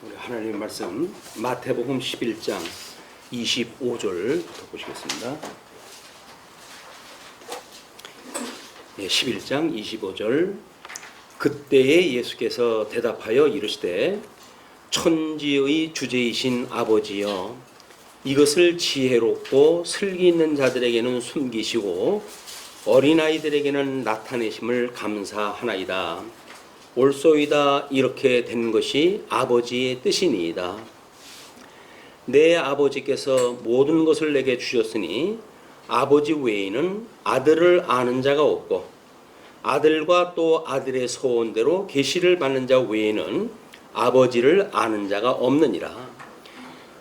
우리 하나님의 말씀 마태복음 11장 25절부터 보시겠습니다. 11장 25절. 그때에 예수께서 대답하여 이르시되 천지의 주제이신 아버지여, 이것을 지혜롭고 슬기 있는 자들에게는 숨기시고 어린아이들에게는 나타내심을 감사하나이다. 옳소이다. 이렇게 된 것이 아버지의 뜻이니이다. 내 아버지께서 모든 것을 내게 주셨으니 아버지 외에는 아들을 아는 자가 없고 아들과 또 아들의 소원대로 계시를 받는 자 외에는 아버지를 아는 자가 없느니라.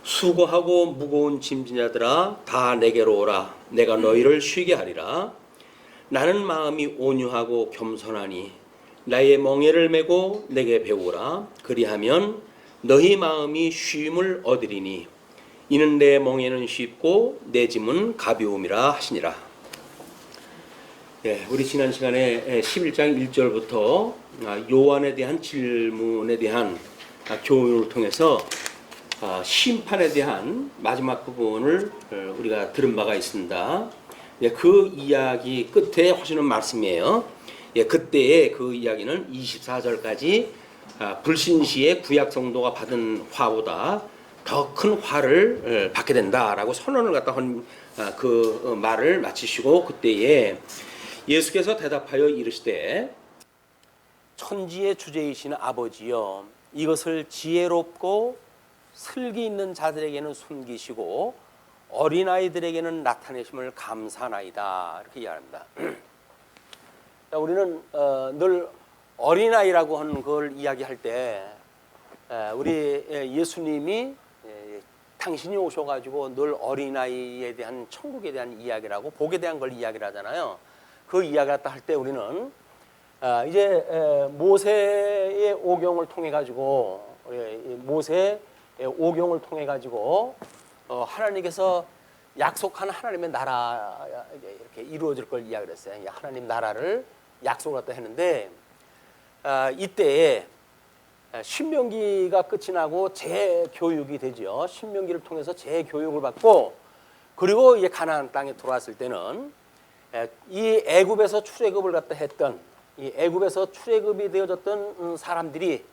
수고하고 무거운 짐진 자들아, 다 내게로 오라. 내가 너희를 쉬게 하리라. 나는 마음이 온유하고 겸손하니 나의 멍에를 메고 내게 배우라. 그리하면 너희 마음이 쉼을 얻으리니 이는 내 멍에는 쉽고 내 짐은 가벼움이라 하시니라. 우리 지난 시간에 11장 1절부터 요한에 대한 질문에 대한 교훈을 통해서 심판에 대한 마지막 부분을 우리가 들은 바가 있습니다. 그 이야기 끝에 하시는 말씀이에요. 그때의 그 이야기는 24절까지 불신시의 구약 성도가 받은 화보다 더 큰 화를 받게 된다라고 선언을 갖다 한 그 말을 마치시고, 그때에 예수께서 대답하여 이르시되 천지의 주제이신 아버지여, 이것을 지혜롭고 슬기 있는 자들에게는 숨기시고 어린아이들에게는 나타내심을 감사하나이다. 이렇게 이야기합니다. 우리는 늘 어린아이라고 하는 걸 이야기할 때 우리 예수님이 당신이 오셔가지고 늘 어린아이에 대한 천국에 대한 이야기라고, 복에 대한 걸 이야기를 하잖아요. 그 이야기 갖다 할 때 우리는 이제 모세의 오경을 통해 가지고, 모세의 오경을 통해 가지고 하나님께서 약속한 하나님의 나라 이렇게 이루어질 걸 이야기를 했어요. 하나님 나라를 약속을 갖다 했는데, 이때에 신명기가 끝이 나고 재교육이 되죠. 신명기를 통해서 재교육을 받고, 그리고 이제 가나안 땅에 들어왔을 때는 이 애굽에서 출애굽을 갖다 했던, 이 애굽에서 출애굽이 되어졌던 사람들이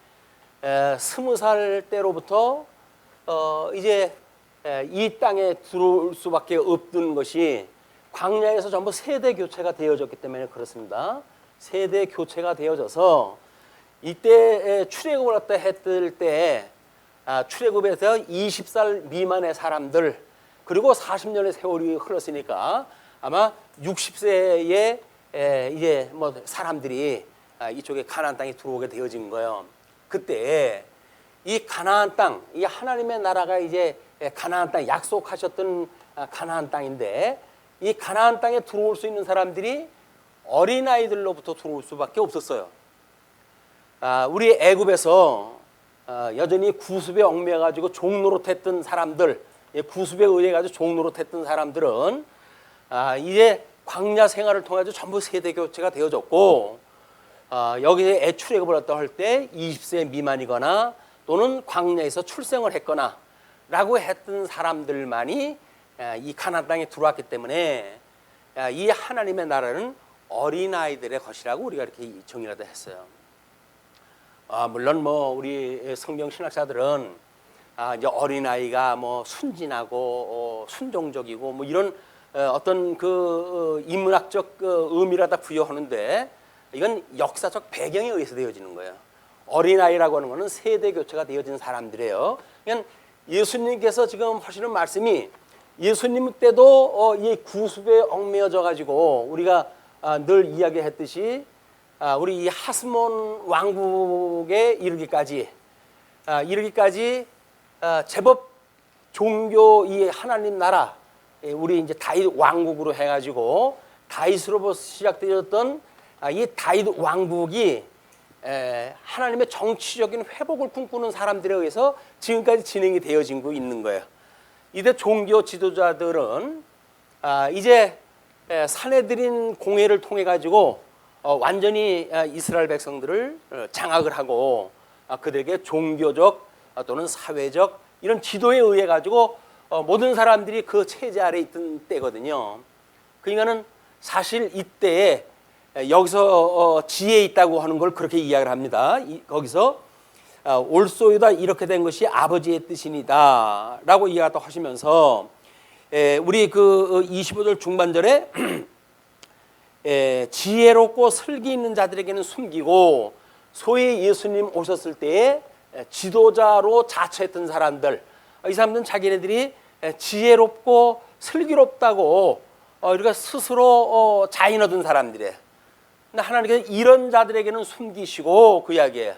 20살 때로부터 이제 이 땅에 들어올 수밖에 없던 것이 광야에서 전부 세대 교체가 되어졌기 때문에 그렇습니다. 세대 교체가 되어져서 이때 출애굽을 갖다 했을 때 출애굽에서 20살 미만의 사람들, 그리고 40년의 세월이 흘렀으니까 아마 60세의 이제 뭐 사람들이 이쪽에 가나안 땅에 들어오게 되어진 거예요. 그때 이 가나안 땅, 이 하나님의 나라가 이제 가나안 땅, 약속하셨던 가나안 땅인데, 이 가나안 땅에 들어올 수 있는 사람들이 어린아이들로부터 들어올 수밖에 없었어요. 우리 애굽에서 여전히 구습에 얽매여가지고 종노릇했던 사람들, 구습에 의해가지고 종노릇했던 사람들은 이제 광야 생활을 통해서 전부 세대 교체가 되어졌고, 여기에 출애굽을 했다 할 때 20세 미만이거나 또는 광야에서 출생을 했거나 라고 했던 사람들만이 이 가나안 땅에 들어왔기 때문에 이 하나님의 나라는 어린아이들의 것이라고 우리가 이렇게 정의를 했어요. 물론 뭐 우리 성경 신학자들은 이제 어린아이가 뭐 순진하고 순종적이고 뭐 이런 어떤 그 인문학적 의미라다 부여하는데, 이건 역사적 배경에 의해서 되어지는 거예요. 어린아이라고 하는 것은 세대 교체가 되어진 사람들이에요. 그러니까 예수님께서 지금 하시는 말씀이, 예수님 때도 이 구습에 얽매여져 가지고 우리가 늘 이야기했듯이 우리 이 하스몬 왕국에 이르기까지 제법 종교 이 하나님 나라, 우리 이제 다윗 왕국으로 해가지고 다윗으로부터 시작되었던 이 다윗 왕국이 하나님의 정치적인 회복을 꿈꾸는 사람들에 의해서 지금까지 진행이 되어지고 있는 거예요. 이때 종교 지도자들은 이제 사내들인 공회를 통해 가지고 완전히 이스라엘 백성들을 장악을 하고 그들에게 종교적 또는 사회적 이런 지도에 의해 가지고 모든 사람들이 그 체제 아래 있던 때거든요. 그러니까는 사실 이때에 여기서 지혜 있다고 하는 걸 그렇게 이야기를 합니다. 거기서 올소이다 이렇게 된 것이 아버지의 뜻이니다 라고 이야기 하시면서 우리 그 25절 중반절에 지혜롭고 슬기 있는 자들에게는 숨기고 소위 예수님 오셨을 때에 지도자로 자처했던 사람들, 이 사람들은 자기네들이 지혜롭고 슬기롭다고 우리가 스스로 자인 얻은 사람들이에요. 근데 하나님께서 이런 자들에게는 숨기시고 그 이야기예요.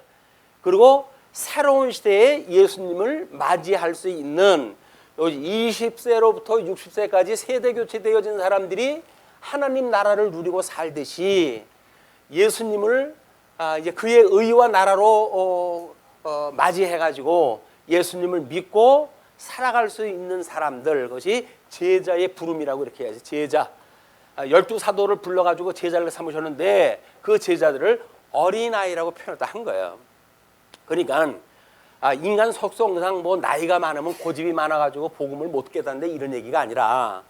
그리고 새로운 시대에 예수님을 맞이할 수 있는 20세로부터 60세까지 세대 교체되어진 사람들이 하나님 나라를 누리고 살듯이 예수님을 이제 그의 의와 나라로 맞이해가지고 예수님을 믿고 살아갈 수 있는 사람들, 그것이 제자의 부름이라고 이렇게 해야지. 제자 12사도를 불러가지고 제자를 삼으셨는데 그 제자들을 어린아이라고 표현했다 한 거예요. 그러니까 인간 속성상 뭐 나이가 많으면 고집이 많아가지고 복음을 못 깨닫는데 이런 얘기가 아니라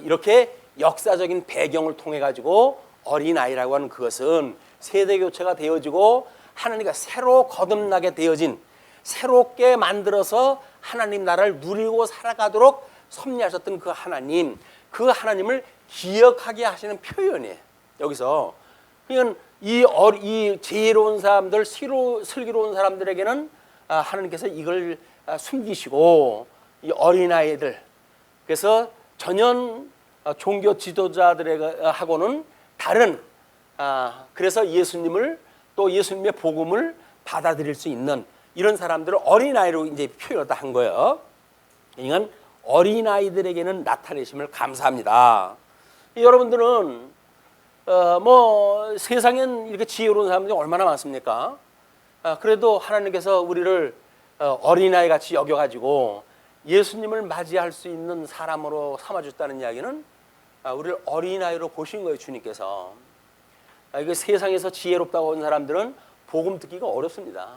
이렇게 역사적인 배경을 통해 가지고 어린아이라고 하는 그것은 세대교체가 되어지고 하나님과 새로 거듭나게 되어진, 새롭게 만들어서 하나님 나라를 누리고 살아가도록 섭리하셨던 그 하나님을 기억하게 하시는 표현이에요. 여기서 그러니까 이 지혜로운 사람들, 슬기로운 사람들에게는 하나님께서 이걸 숨기시고 이 어린아이들, 그래서 전혀 종교 지도자들하고는 다른, 그래서 예수님을 또 예수님의 복음을 받아들일 수 있는 이런 사람들을 어린아이로 이제 표현했다 한 거예요. 그러니까 어린아이들에게는 나타내심을 감사합니다. 여러분들은 뭐 세상엔 이렇게 지혜로운 사람들이 얼마나 많습니까? 그래도 하나님께서 우리를 어린아이 같이 여겨가지고 예수님을 맞이할 수 있는 사람으로 삼아줬다는 이야기는 우리를 어린아이로 보신 거예요, 주님께서. 이게 세상에서 지혜롭다고 하는 사람들은 복음 듣기가 어렵습니다.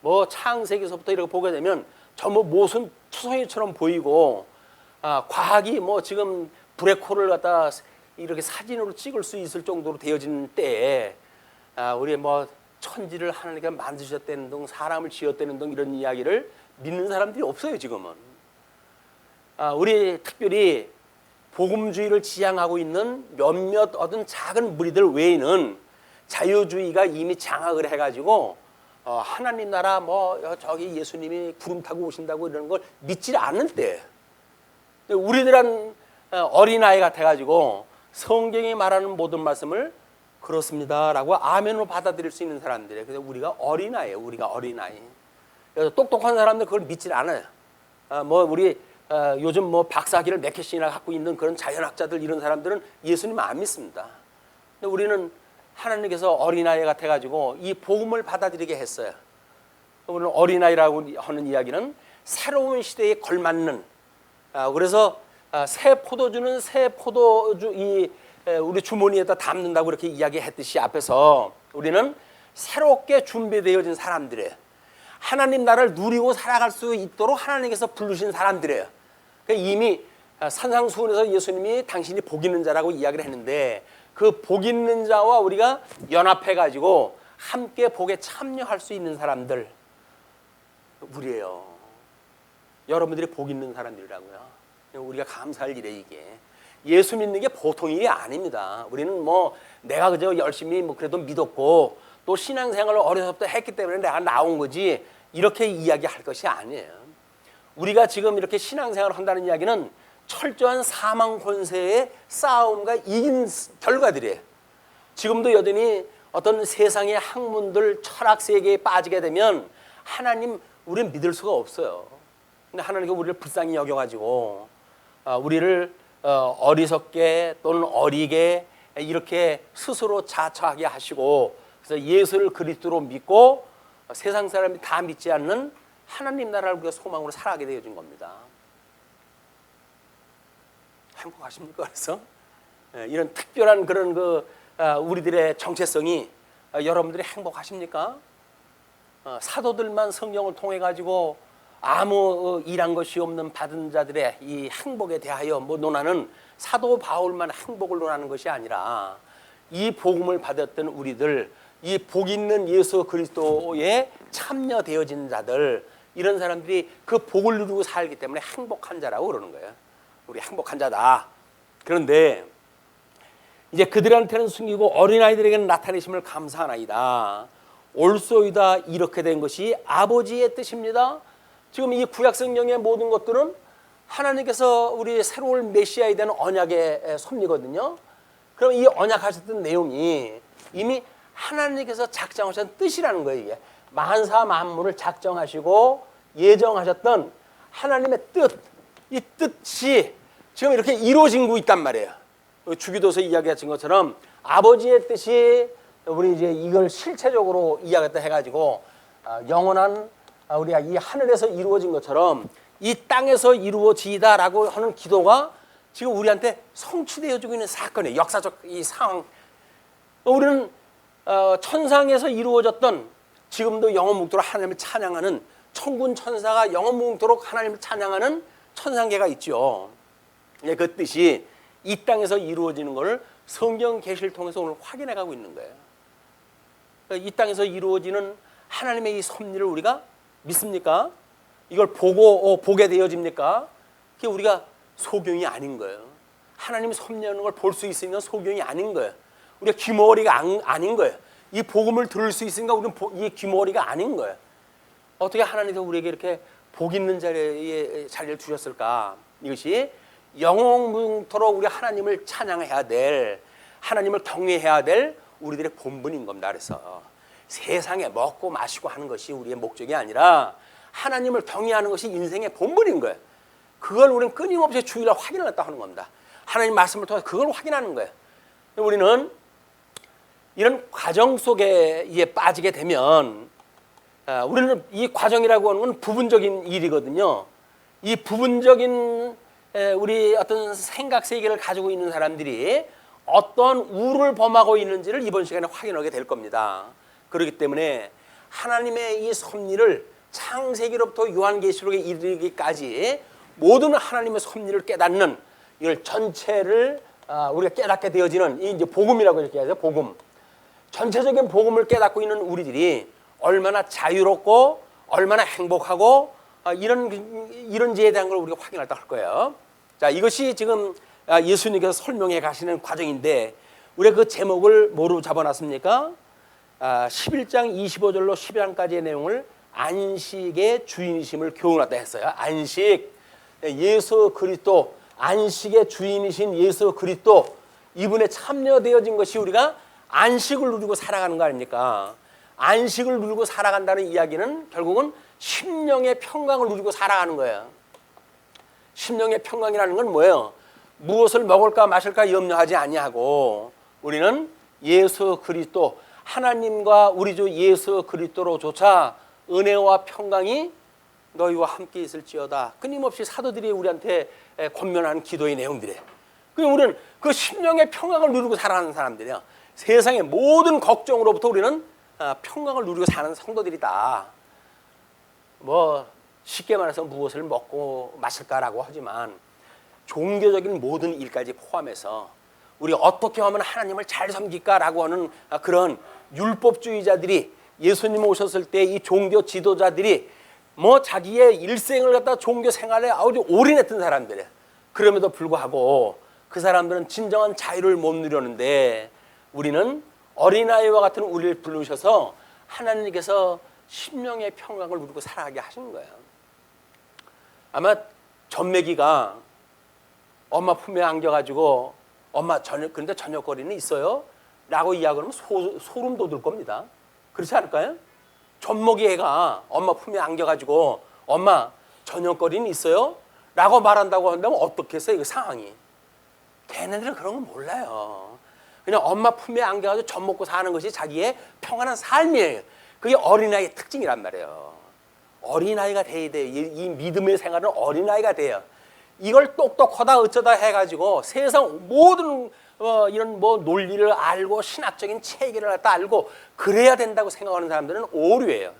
뭐 창세기서부터 이렇게 보게 되면 전부 모순 투성이처럼 보이고, 과학이 뭐 지금 블랙홀을 갖다 이렇게 사진으로 찍을 수 있을 정도로 되어진 때에 우리 뭐 천지를 하나님께서 만드셨다는 등 사람을 지었다는 등 이런 이야기를 믿는 사람들이 없어요, 지금은. 우리 특별히 복음주의를 지향하고 있는 몇몇 어떤 작은 무리들 외에는 자유주의가 이미 장악을 해가지고 하나님 나라 뭐 저기 예수님이 구름 타고 오신다고 이러는 걸 믿지 않는 때, 우리들은 어린아이 같아가지고 성경이 말하는 모든 말씀을 그렇습니다라고 아멘으로 받아들일 수 있는 사람들이에요. 그래서 우리가 어린아이예요. 우리가 어린아이. 그래서 똑똑한 사람들 그걸 믿지 않아요. 뭐 우리 요즘 뭐 박사학위를 몇 개씩이나 갖고 있는 그런 자연학자들 이런 사람들은 예수님 안 믿습니다. 근데 우리는 하나님께서 어린아이 같아가지고 이 복음을 받아들이게 했어요. 우리는 어린아이라고 하는 이야기는 새로운 시대에 걸맞는, 그래서 새 포도주는 새 포도주 우리 주머니에다 담는다고 이렇게 이야기했듯이 앞에서 우리는 새롭게 준비되어진 사람들이에요. 하나님 나라를 누리고 살아갈 수 있도록 하나님께서 부르신 사람들이에요. 이미 산상수훈에서 예수님이 당신이 복 있는 자라고 이야기를 했는데 그 복 있는 자와 우리가 연합해가지고 함께 복에 참여할 수 있는 사람들, 우리예요. 여러분들이 복 있는 사람들이라고요. 우리가 감사할 일이에요. 이게 예수 믿는 게 보통 일이 아닙니다. 우리는 뭐 내가 그저 열심히 뭐 그래도 믿었고 또 신앙생활을 어려서부터 했기 때문에 내가 나온 거지 이렇게 이야기할 것이 아니에요. 우리가 지금 이렇게 신앙생활을 한다는 이야기는 철저한 사망 권세의 싸움과 이긴 결과들이에요. 지금도 여전히 어떤 세상의 학문들 철학 세계에 빠지게 되면 하나님 우리는 믿을 수가 없어요. 근데 하나님께 우리를 불쌍히 여겨가지고 우리를 어리석게 또는 어리게 이렇게 스스로 자처하게 하시고, 그래서 예수를 그리스도로 믿고 세상 사람이 다 믿지 않는 하나님 나라를 우리가 소망으로 살아가게 되어진 겁니다. 행복하십니까? 그래서 이런 특별한 그런 우리들의 정체성이 여러분들이 행복하십니까? 사도들만 성경을 통해 가지고 아무 일한 것이 없는 받은 자들의 이 행복에 대하여 뭐 논하는 사도 바울만 행복을 논하는 것이 아니라 이 복음을 받았던 우리들, 이 복 있는 예수 그리스도에 참여되어진 자들, 이런 사람들이 그 복을 누리고 살기 때문에 행복한 자라고 그러는 거예요. 우리 행복한 자다. 그런데 이제 그들한테는 숨기고 어린아이들에게는 나타내심을 감사하나이다. 올소이다. 이렇게 된 것이 아버지의 뜻입니다. 지금 이 구약성경의 모든 것들은 하나님께서 우리 새로운 메시아에 대한 언약의 섭리거든요. 그럼 이 언약하셨던 내용이 이미 하나님께서 작정하셨던 뜻이라는 거예요. 이게 만사 만물을 작정하시고 예정하셨던 하나님의 뜻, 이 뜻이 지금 이렇게 이루어진 거 있단 말이에요. 주기도서 이야기하신 것처럼 아버지의 뜻이 우리 이제 이걸 실체적으로 이야기했다 해가지고 영원한 우리가 이 하늘에서 이루어진 것처럼 이 땅에서 이루어지다라고 하는 기도가 지금 우리한테 성취되어지고 있는 사건이에요. 역사적 이 상황. 우리는 천상에서 이루어졌던, 지금도 영원묵도록 하나님을 찬양하는 천군 천사가 영원묵도록 하나님을 찬양하는 천상계가 있죠. 그 뜻이 이 땅에서 이루어지는 것을 성경 계시를 통해서 오늘 확인해 가고 있는 거예요. 이 땅에서 이루어지는 하나님의 이 섭리를 우리가 믿습니까? 이걸 보게 되어집니까? 그게 우리가 소경이 아닌 거예요. 하나님이 섭리하는 걸 볼 수 있으니까 소경이 아닌 거예요. 우리가 귀머거리가 아닌 거예요. 이 복음을 들을 수 있으니까 우리는 이 귀머거리가 아닌 거예요. 어떻게 하나님이 우리에게 이렇게 복 있는 자리를 주셨을까? 이것이 영원토록 우리 하나님을 찬양해야 될, 하나님을 경외해야 될 우리들의 본분인 겁니다. 그래서 세상에 먹고 마시고 하는 것이 우리의 목적이 아니라 하나님을 경외하는 것이 인생의 본분인 거예요. 그걸 우리는 끊임없이 주일날 확인하겠다 하는 겁니다. 하나님 말씀을 통해서 그걸 확인하는 거예요. 우리는 이런 과정 속에 빠지게 되면 우리는 이 과정이라고 하는 건 부분적인 일이거든요. 이 부분적인 우리 어떤 생각 세계를 가지고 있는 사람들이 어떤 우를 범하고 있는지를 이번 시간에 확인하게 될 겁니다. 그렇기 때문에 하나님의 이 섭리를 창세기로부터 요한계시록에 이르기까지 모든 하나님의 섭리를 깨닫는 이걸 전체를 우리가 깨닫게 되어지는 이 이제 복음이라고 이렇게 해야죠. 복음. 전체적인 복음을 깨닫고 있는 우리들이 얼마나 자유롭고 얼마나 행복하고 이런지에 대한 걸 우리가 확인할 때 할 거예요. 자, 이것이 지금 예수님께서 설명해 가시는 과정인데 우리가 그 제목을 뭐로 잡아놨습니까? 11장 25절로 12장까지의 내용을 안식의 주인이심을 교훈하다 했어요. 안식, 예수 그리스도, 안식의 주인이신 예수 그리스도, 이분에 참여되어진 것이 우리가 안식을 누리고 살아가는 거 아닙니까? 안식을 누리고 살아간다는 이야기는 결국은 심령의 평강을 누리고 살아가는 거예요. 심령의 평강이라는 건 뭐예요? 무엇을 먹을까 마실까 염려하지 아니하고 우리는 예수 그리스도, 하나님과 우리 주 예수 그리스도로조차 은혜와 평강이 너희와 함께 있을지어다. 끊임없이 사도들이 우리한테 권면하는 기도의 내용들이에요. 우리는 그 심령의 평강을 누리고 살아가는 사람들이야. 세상의 모든 걱정으로부터 우리는 평강을 누리고 사는 성도들이다. 뭐 쉽게 말해서 무엇을 먹고 마실까라고 하지만 종교적인 모든 일까지 포함해서 우리 어떻게 하면 하나님을 잘 섬길까라고 하는 그런 율법주의자들이, 예수님 오셨을 때 이 종교 지도자들이 뭐 자기의 일생을 갖다 종교 생활에 아주 올인했던 사람들이에요. 그럼에도 불구하고 그 사람들은 진정한 자유를 못 누렸는데 우리는 어린아이와 같은 우리를 부르셔서 하나님께서 심령의 평강을 누리고 살아가게 하신 거예요. 아마 전매기가 엄마 품에 안겨가지고 엄마 그런데 저녁거리는 있어요? 라고 이야기하면 소름 돋을 겁니다. 그렇지 않을까요? 젖먹이 애가 엄마 품에 안겨가지고 엄마 저녁거리는 있어요? 라고 말한다고 한다면 어떻겠어요? 이 상황이. 걔네들은 그런 건 몰라요. 그냥 엄마 품에 안겨가지고 젖 먹고 사는 것이 자기의 평안한 삶이에요. 그게 어린아이의 특징이란 말이에요. 어린아이가 돼야 돼요. 이 믿음의 생활은 어린아이가 돼요. 이걸 똑똑하다 어쩌다 해가지고 세상 모든 이런 뭐 논리를 알고 신학적인 체계를 갖다 알고 그래야 된다고 생각하는 사람들은 오류예요.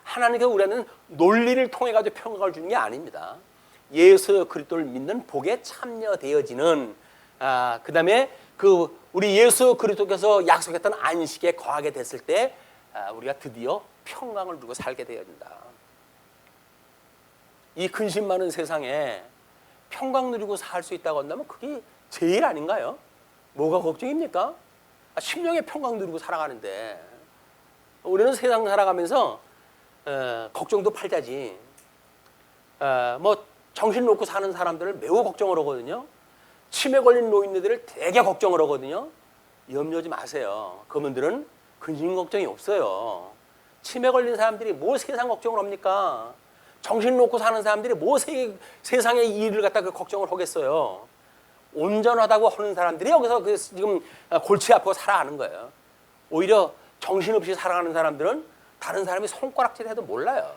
하나님께서 우리한테는 논리를 통해 가지고 평강을 주는 게 아닙니다. 예수 그리스도를 믿는 복에 참여되어지는 그다음에 우리 예수 그리스도께서 약속했던 안식에 거하게 됐을 때 우리가 드디어 평강을 누리고 살게 되어진다. 이 근심 많은 세상에 평강 누리고 살 수 있다고 한다면 그게 제일 아닌가요? 뭐가 걱정입니까? 심령의 평강 누리고 살아가는데 우리는 세상 살아가면서 걱정도 팔자지. 뭐 정신 놓고 사는 사람들을 매우 걱정을 하거든요. 치매 걸린 노인네들을 되게 걱정을 하거든요. 염려하지 마세요. 그분들은 근심 걱정이 없어요. 치매 걸린 사람들이 뭐 세상 걱정을 합니까? 정신 놓고 사는 사람들이 뭐 세상의 일을 갖다가 걱정을 하겠어요. 온전하다고 하는 사람들이 여기서 지금 골치 아프고 살아가는 거예요. 오히려 정신없이 살아가는 사람들은 다른 사람이 손가락질 해도 몰라요.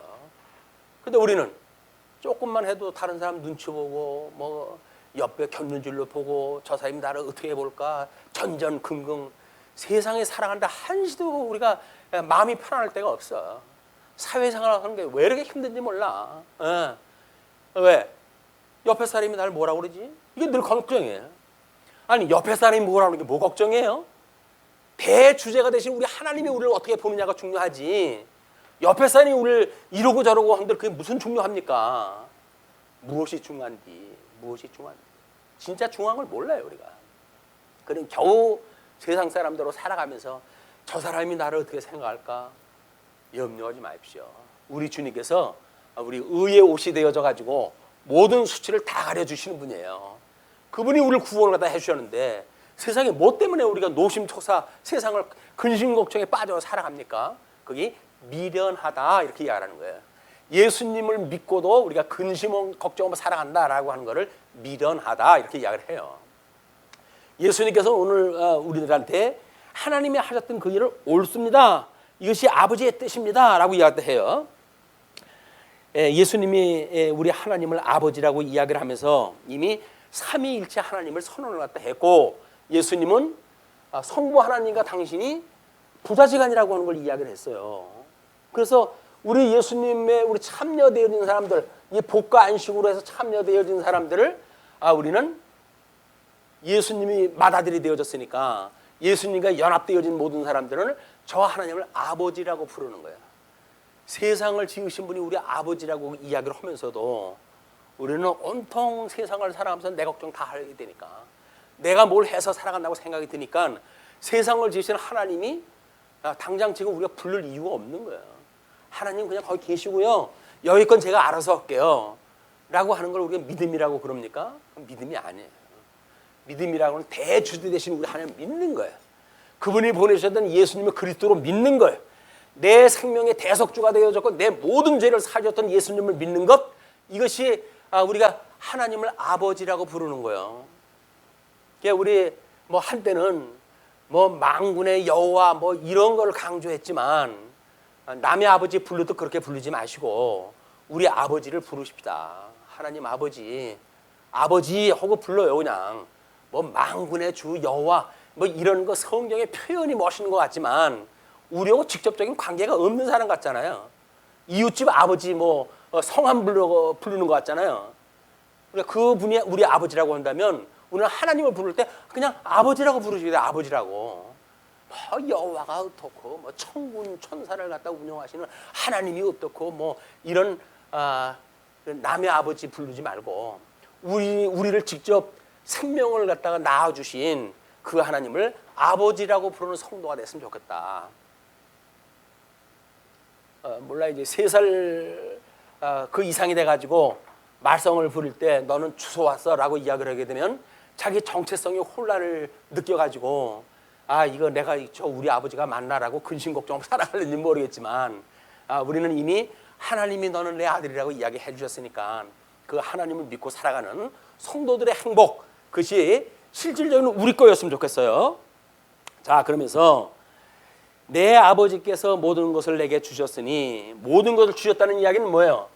근데 우리는 조금만 해도 다른 사람 눈치 보고 뭐 옆에 곁눈질로 보고 저 사람이 나를 어떻게 볼까 전전긍긍 세상에 살아가는데 한시도 우리가 마음이 편안할 때가 없어. 사회생활 하는 게 왜 이렇게 힘든지 몰라. 왜? 옆에 사람이 나를 뭐라고 그러지? 이게 늘 걱정이에요. 아니 옆에 사람이 뭐라고 그러는 게 뭐 걱정이에요? 대주제가 대신 우리 하나님이 우리를 어떻게 보느냐가 중요하지. 옆에 사람이 우리를 이러고 저러고 한들 그게 무슨 중요합니까? 무엇이 중요한지, 무엇이 중요한지. 진짜 중요한 걸 몰라요 우리가. 그럼 겨우 세상 사람대로 살아가면서 저 사람이 나를 어떻게 생각할까? 염려하지 마십시오. 우리 주님께서 우리 의의 옷이 되어져 가지고 모든 수치를 다 가려주시는 분이에요. 그분이 우리를 구원을 갖다 해주셨는데 세상에 뭐 때문에 우리가 노심초사 세상을 근심 걱정에 빠져 살아갑니까? 그게 미련하다 이렇게 이야기하는 거예요. 예수님을 믿고도 우리가 근심 걱정하며 살아간다라고 하는 것을 미련하다 이렇게 이야기를 해요. 예수님께서 오늘 우리들한테 하나님이 하셨던 그 일을 옳습니다. 이것이 아버지의 뜻입니다. 라고 이야기해요. 예수님이 우리 하나님을 아버지라고 이야기를 하면서 이미 삼위일체 하나님을 선언을 갖다 했고 예수님은 성부 하나님과 당신이 부자지간이라고 하는 걸 이야기를 했어요. 그래서 우리 예수님의 우리 참여되어진 사람들, 이 복과 안식으로 해서 참여되어진 사람들을 우리는 예수님이 맏아들이 되어졌으니까 예수님과 연합되어진 모든 사람들은 저 하나님을 아버지라고 부르는 거예요. 세상을 지으신 분이 우리 아버지라고 이야기를 하면서도 우리는 온통 세상을 살아가면서 내 걱정 다 하게 되니까 내가 뭘 해서 살아간다고 생각이 드니까 세상을 지으신 하나님이 당장 지금 우리가 부를 이유가 없는 거예요. 하나님 그냥 거기 계시고요. 여기건 제가 알아서 할게요. 라고 하는 걸 우리가 믿음이라고 그럽니까? 믿음이 아니에요. 믿음이라고는 대주주 되신 우리 하나님 믿는 거예요. 그분이 보내주셨던 예수님을 그리스도로 믿는 거예요. 내 생명의 대속주가 되어졌고 내 모든 죄를 사주셨던 예수님을 믿는 것, 이것이 우리가 하나님을 아버지라고 부르는 거예요. 우리 뭐 한때는 뭐 만군의 여호와 뭐 이런 걸 강조했지만 남의 아버지 부르도 그렇게 부르지 마시고 우리 아버지를 부르십시다. 하나님 아버지, 아버지 하고 불러요. 그냥 뭐 만군의 주 여호와 뭐 이런 거 성경의 표현이 멋있는 것 같지만 우리하고 직접적인 관계가 없는 사람 같잖아요. 이웃집 아버지 뭐 성함 부르는 것 같잖아요. 그러니까 그분이 우리 아버지라고 한다면 우리는 하나님을 부를 때 그냥 아버지라고 부르셔야 돼요. 아버지라고. 여호와가 어떻고 뭐 천군 천사를 갖다 운영하시는 하나님이 어떻고 뭐 이런 남의 아버지 부르지 말고 우리를 직접 생명을 갖다가 낳아주신 그 하나님을 아버지라고 부르는 성도가 됐으면 좋겠다. 몰라 이제 3살 그 이상이 돼가지고 말썽을 부릴 때 너는 주소 왔어라고 이야기를 하게 되면 자기 정체성의 혼란을 느껴가지고 이거 내가 저 우리 아버지가 맞나라고 근심 걱정하고 살아갈는지 모르겠지만 우리는 이미 하나님이 너는 내 아들이라고 이야기해 주셨으니까 그 하나님을 믿고 살아가는 성도들의 행복, 그것이 실질적인 우리 거였으면 좋겠어요. 자, 그러면서 내 아버지께서 모든 것을 내게 주셨으니, 모든 것을 주셨다는 이야기는 뭐예요?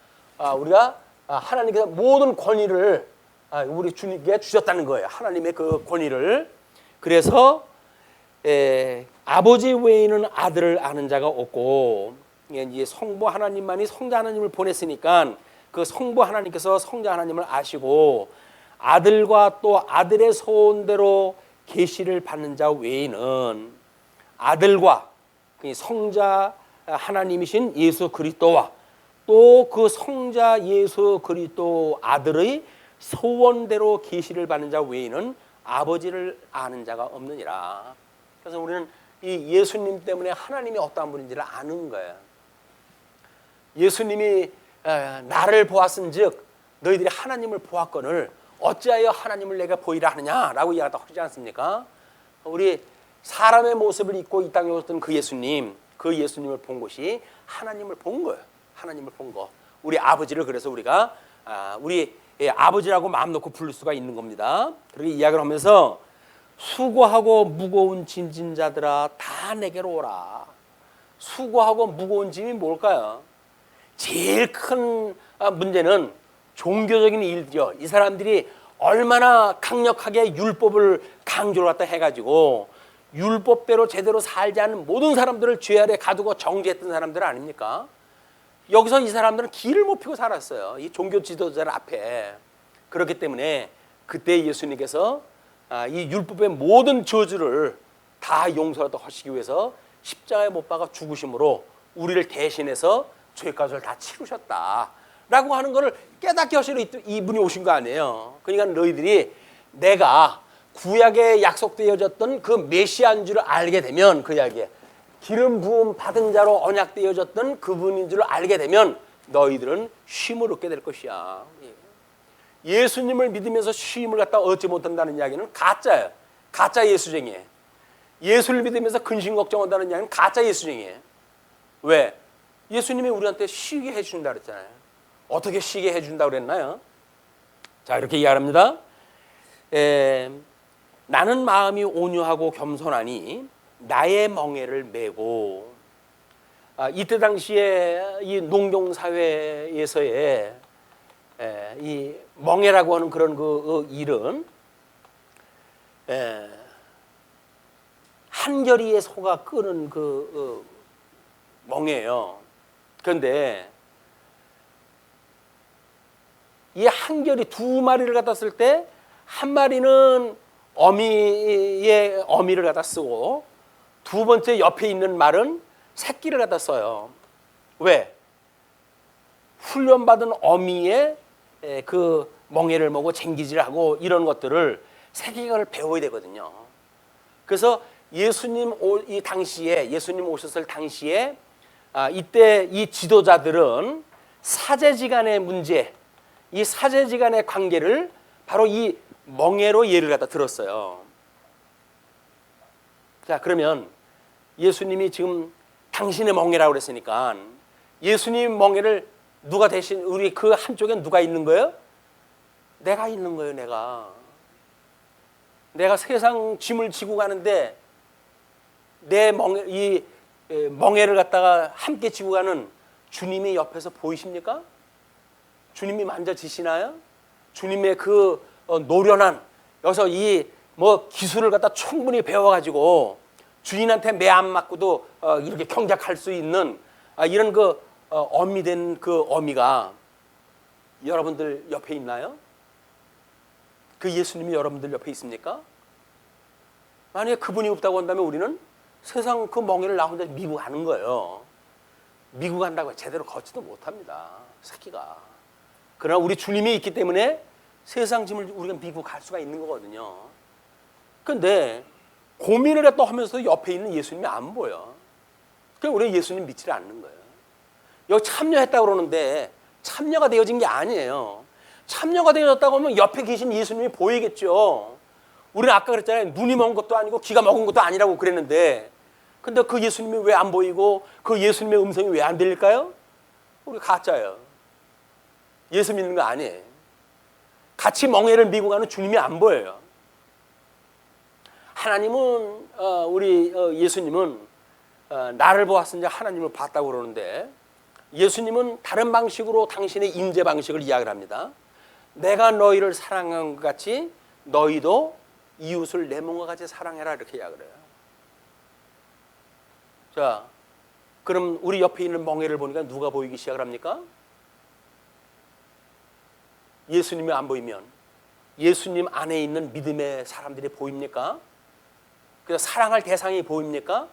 우리가 하나님께서 모든 권위를 우리 주님께 주셨다는 거예요. 하나님의 그 권위를. 그래서 아버지 외에는 아들을 아는 자가 없고 이제 성부 하나님만이 성자 하나님을 보냈으니까 그 성부 하나님께서 성자 하나님을 아시고 아들과 또 아들의 소원대로 계시를 받는 자 외에는 아들과 성자 하나님이신 예수 그리스도와 또 그 성자 예수 그리스도 아들의 소원대로 계시를 받는 자 외에는 아버지를 아는 자가 없느니라. 그래서 우리는 이 예수님 때문에 하나님이 어떠한 분인지를 아는 거예요. 예수님이 나를 보았은즉 너희들이 하나님을 보았거늘 어찌하여 하나님을 내가 보이라 하느냐라고 이야기하다 하지 않습니까? 우리 사람의 모습을 입고 이 땅에 오셨던 그 예수님을 본 것이 하나님을 본 거예요. 하나님을 본 거. 우리 아버지를 그래서 우리가 우리 아버지라고 마음 놓고 부를 수가 있는 겁니다. 그렇게 이야기를 하면서 수고하고 무거운 짐진 자들아 다 내게로 오라. 수고하고 무거운 짐이 뭘까요? 제일 큰 문제는 종교적인 일이죠. 이 사람들이 얼마나 강력하게 율법을 강조를 갖다 해가지고 율법대로 제대로 살지 않는 모든 사람들을 죄 아래 가두고 정죄했던 사람들 아닙니까? 여기서 이 사람들은 길을 못 피고 살았어요. 이 종교 지도자들 앞에. 그렇기 때문에 그때 예수님께서 이 율법의 모든 저주를 다 용서하도록 하시기 위해서 십자가에 못 박아 죽으심으로 우리를 대신해서 죄값을 다 치르셨다라고 하는 것을 깨닫게 하시러 이분이 오신 거 아니에요. 그러니까 너희들이 내가 구약에 약속되어졌던 그 메시아인 줄 알게 되면, 그 이야기에 기름 부음 받은 자로 언약되어졌던 그분인 줄 알게 되면 너희들은 쉼을 얻게 될 것이야. 예수님을 믿으면서 쉼을 갖다 얻지 못한다는 이야기는 가짜예요. 가짜 예수쟁이에요. 예수를 믿으면서 근심 걱정한다는 이야기는 가짜 예수쟁이에요. 왜? 예수님이 우리한테 쉬게 해준다 그랬잖아요. 어떻게 쉬게 해준다고 그랬나요? 자, 이렇게 이야기합니다. 나는 마음이 온유하고 겸손하니 나의 멍에를 메고. 이때 당시에 이 농경사회에서의 이 멍에라고 하는 그런 그 일은 한결이의 소가 끄는 그 멍에예요. 그런데 이 한결이 두 마리를 갖다 쓸 때 한 마리는 어미의 어미를 갖다 쓰고 두 번째 옆에 있는 말은 새끼를 갖다 써요. 왜? 훈련받은 어미의 그 멍에를 먹고 쟁기질하고 이런 것들을 새끼가 배워야 되거든요. 그래서 예수님 오셨을 당시에 이때 이 지도자들은 사제지간의 문제, 이 사제지간의 관계를 바로 이 멍에로 예를 갖다 들었어요. 자, 그러면 예수님이 지금 당신의 멍에라고 그랬으니까 예수님 멍에를 누가 대신, 우리 그 한쪽엔 누가 있는 거예요? 내가 있는 거예요. 내가 세상 짐을 지고 가는데 내 멍에를 갖다가 함께 지고 가는 주님이 옆에서 보이십니까? 주님이 만져지시나요? 주님의 그 노련한, 여기서 이 기술을 갖다 충분히 배워가지고 주인한테 매 안 맞고도 이렇게 경작할 수 있는 이런 그 어미 된 그 어미가 여러분들 옆에 있나요? 그 예수님이 여러분들 옆에 있습니까? 만약에 그분이 없다고 한다면 우리는 세상 그 멍에를 나 혼자 미고 가는 거예요. 미고 간다고 제대로 걷지도 못합니다. 새끼가. 그러나 우리 주님이 있기 때문에 세상 짐을 우리가 미고 갈 수가 있는 거거든요. 그런데 고민을 또 하면서 옆에 있는 예수님이 안 보여. 그러니까 우리가 예수님 믿지 않는 거예요. 여기 참여했다고 그러는데 참여가 되어진 게 아니에요. 참여가 되어졌다고 하면 옆에 계신 예수님이 보이겠죠. 우리는 아까 그랬잖아요. 눈이 먼 것도 아니고 귀가 먹은 것도 아니라고 그랬는데, 근데 그 예수님이 왜 안 보이고 그 예수님의 음성이 왜 안 들릴까요? 우리 가짜예요. 예수 믿는 거 아니에요. 같이 멍에를 미고 가는 주님이 안 보여요. 하나님은 우리 예수님은 나를 보았으니 하나님을 봤다고 그러는데, 예수님은 다른 방식으로 당신의 임재 방식을 이야기를 합니다. 내가 너희를 사랑한 것 같이 너희도 이웃을 내 몸과 같이 사랑해라, 이렇게 이야기를 해요. 자, 그럼 우리 옆에 있는 멍에를 보니까 누가 보이기 시작을 합니까? 예수님이 안 보이면 예수님 안에 있는 믿음의 사람들이 보입니까? 그래서 사랑할 대상이 보입니까?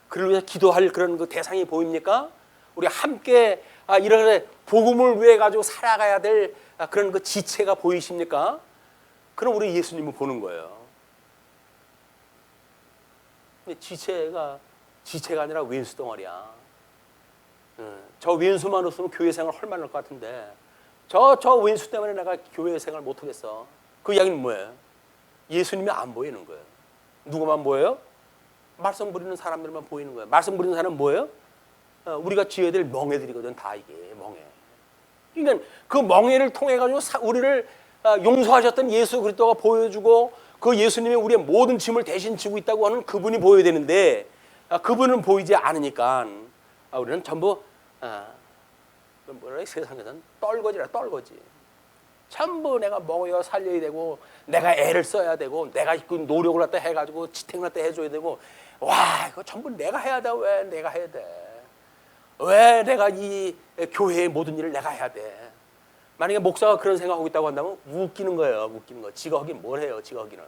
그를 위해서 기도할 그런 그 대상이 보입니까? 우리 함께 이런 복음을 위해 가지고 살아가야 될 그런 그 지체가 보이십니까? 그럼 우리 예수님을 보는 거예요. 근데 지체가 아니라 왼수 덩어리야. 저 왼수만 없으면 교회 생활 헐만할 것 같은데 저 왼수 때문에 내가 교회 생활 못 하겠어. 그 이야기는 뭐예요? 예수님이 안 보이는 거예요. 누구만 보여요? 말씀 부리는 사람들만 보이는 거예요. 말씀 부리는 사람은 뭐예요? 우리가 지어야 될 멍에들이거든. 다 이게 멍에. 그러니까 그 멍에를 통해 가지고 우리를 용서하셨던 예수 그리스도가 보여주고 그 예수님이 우리의 모든 짐을 대신 지고 있다고 하는 그분이 보여야 되는데 그분은 보이지 않으니까 우리는 전부 뭐라 세상에서는 떨거지라 떨거지. 전부 내가 먹어야 살려야 되고 내가 애를 써야 되고 내가 그 노력을 갖다 해가지고 지탱을 갖다 해줘야 되고 와 이거 전부 내가 해야 돼. 왜 내가 해야 돼? 왜 내가 이 교회의 모든 일을 내가 해야 돼? 만약에 목사가 그런 생각하고 있다고 한다면 웃기는 거예요. 웃기는 거. 지가 하긴 뭘 해요. 지가 하기는.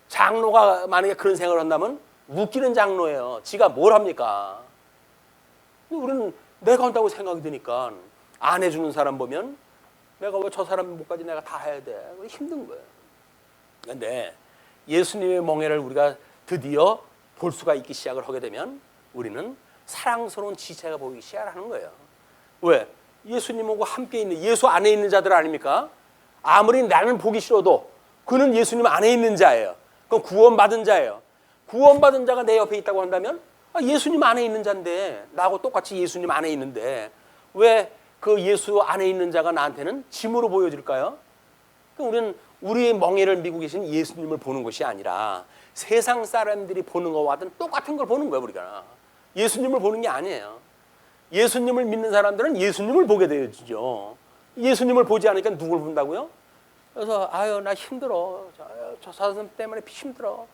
장로가 만약에 그런 생각을 한다면 웃기는 장로예요. 지가 뭘 합니까? 우리는 내가 한다고 생각이 드니까 안 해주는 사람 보면 내가 왜 저 사람 못까지 내가 다 해야 돼? 힘든 거예요. 그런데 예수님의 멍에를 우리가 드디어 볼 수가 있기 시작을 하게 되면 우리는 사랑스러운 지체가 보이기 시작하는 거예요. 왜? 예수님하고 함께 있는 예수 안에 있는 자들 아닙니까? 아무리 나는 보기 싫어도 그는 예수님 안에 있는 자예요. 그건 구원받은 자예요. 구원받은 자가 내 옆에 있다고 한다면 예수님 안에 있는 자인데 나하고 똑같이 예수님 안에 있는데 왜 그 예수 안에 있는 자가 나한테는 짐으로 보여질까요? 우리는 우리의 멍에를 미고 계신 예수님을 보는 것이 아니라 세상 사람들이 보는 것과는 똑같은 걸 보는 거예요. 우리가 예수님을 보는 게 아니에요. 예수님을 믿는 사람들은 예수님을 보게 되어지죠. 예수님을 보지 않으니까 누굴 본다고요? 그래서 아유 나 힘들어. 저 사람 때문에 힘들어.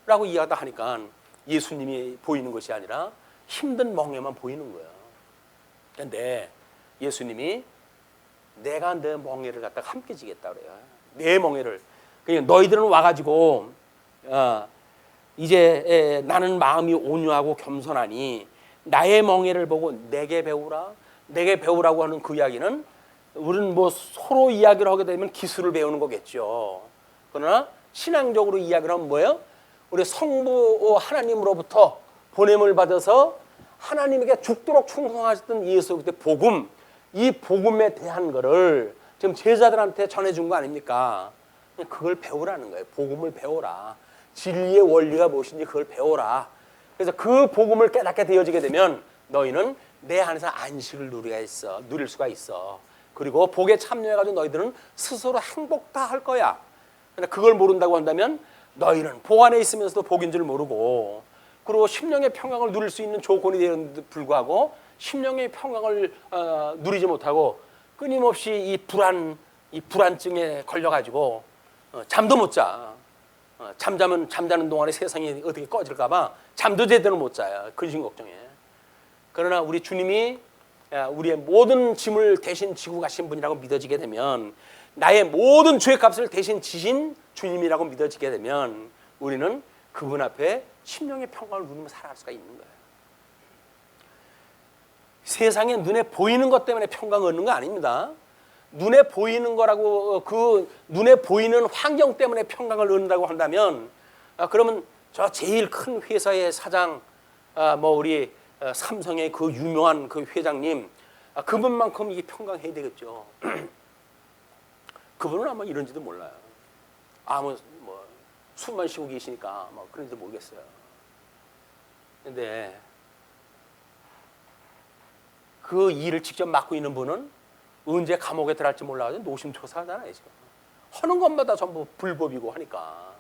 라고 이야기하다 하니까 예수님이 보이는 것이 아니라 힘든 멍에만 보이는 거예요. 그런데 예수님이 내가 내 멍에를 갖다가 함께 지겠다 그래요. 내 멍에를. 그러니까 너희들은 와가지고 이제 나는 마음이 온유하고 겸손하니 나의 멍에를 보고 내게 배우라. 내게 배우라고 하는 그 이야기는 우리는 뭐 서로 이야기를 하게 되면 기술을 배우는 거겠죠. 그러나 신앙적으로 이야기를 하면 뭐예요? 우리 성부 하나님으로부터 보냄을 받아서 하나님에게 죽도록 충성하셨던 예수 그리스도의 복음, 이 복음에 대한 거를 지금 제자들한테 전해준 거 아닙니까? 그걸 배우라는 거예요. 복음을 배워라. 진리의 원리가 무엇인지 그걸 배워라. 그래서 그 복음을 깨닫게 되어지게 되면 너희는 내 안에서 안식을 누릴 수가 있어. 그리고 복에 참여해가지고 너희들은 스스로 행복 다 할 거야. 그런데 그걸 모른다고 한다면 너희는 복 안에 있으면서도 복인 줄 모르고 그리고 심령의 평강을 누릴 수 있는 조건이 되는데 불구하고 심령의 평강을 누리지 못하고 끊임없이 이 불안증에 걸려가지고 잠도 못 자. 잠자는 동안에 세상이 어떻게 꺼질까봐 잠도 제대로 못 자요. 근심 걱정에. 그러나 우리 주님이 우리의 모든 짐을 대신 지고 가신 분이라고 믿어지게 되면 나의 모든 죄 값을 대신 지신 주님이라고 믿어지게 되면 우리는 그분 앞에 심령의 평강을 누리며 살아갈 수가 있는 거예요. 세상에 눈에 보이는 것 때문에 평강을 얻는 거 아닙니다. 눈에 보이는 거라고 그 눈에 보이는 환경 때문에 평강을 얻는다고 한다면 그러면 저 제일 큰 회사의 사장 뭐 우리 삼성의 그 유명한 그 회장님 그분만큼 이게 평강해야 되겠죠. 그분은 아마 이런지도 몰라요. 아무 뭐 숨만 쉬고 계시니까 뭐 그런지도 모르겠어요. 근데 그 일을 직접 맡고 있는 분은 언제 감옥에 들어갈지 몰라가지고 노심초사하잖아요. 지금 하는 것마다 전부 불법이고 하니까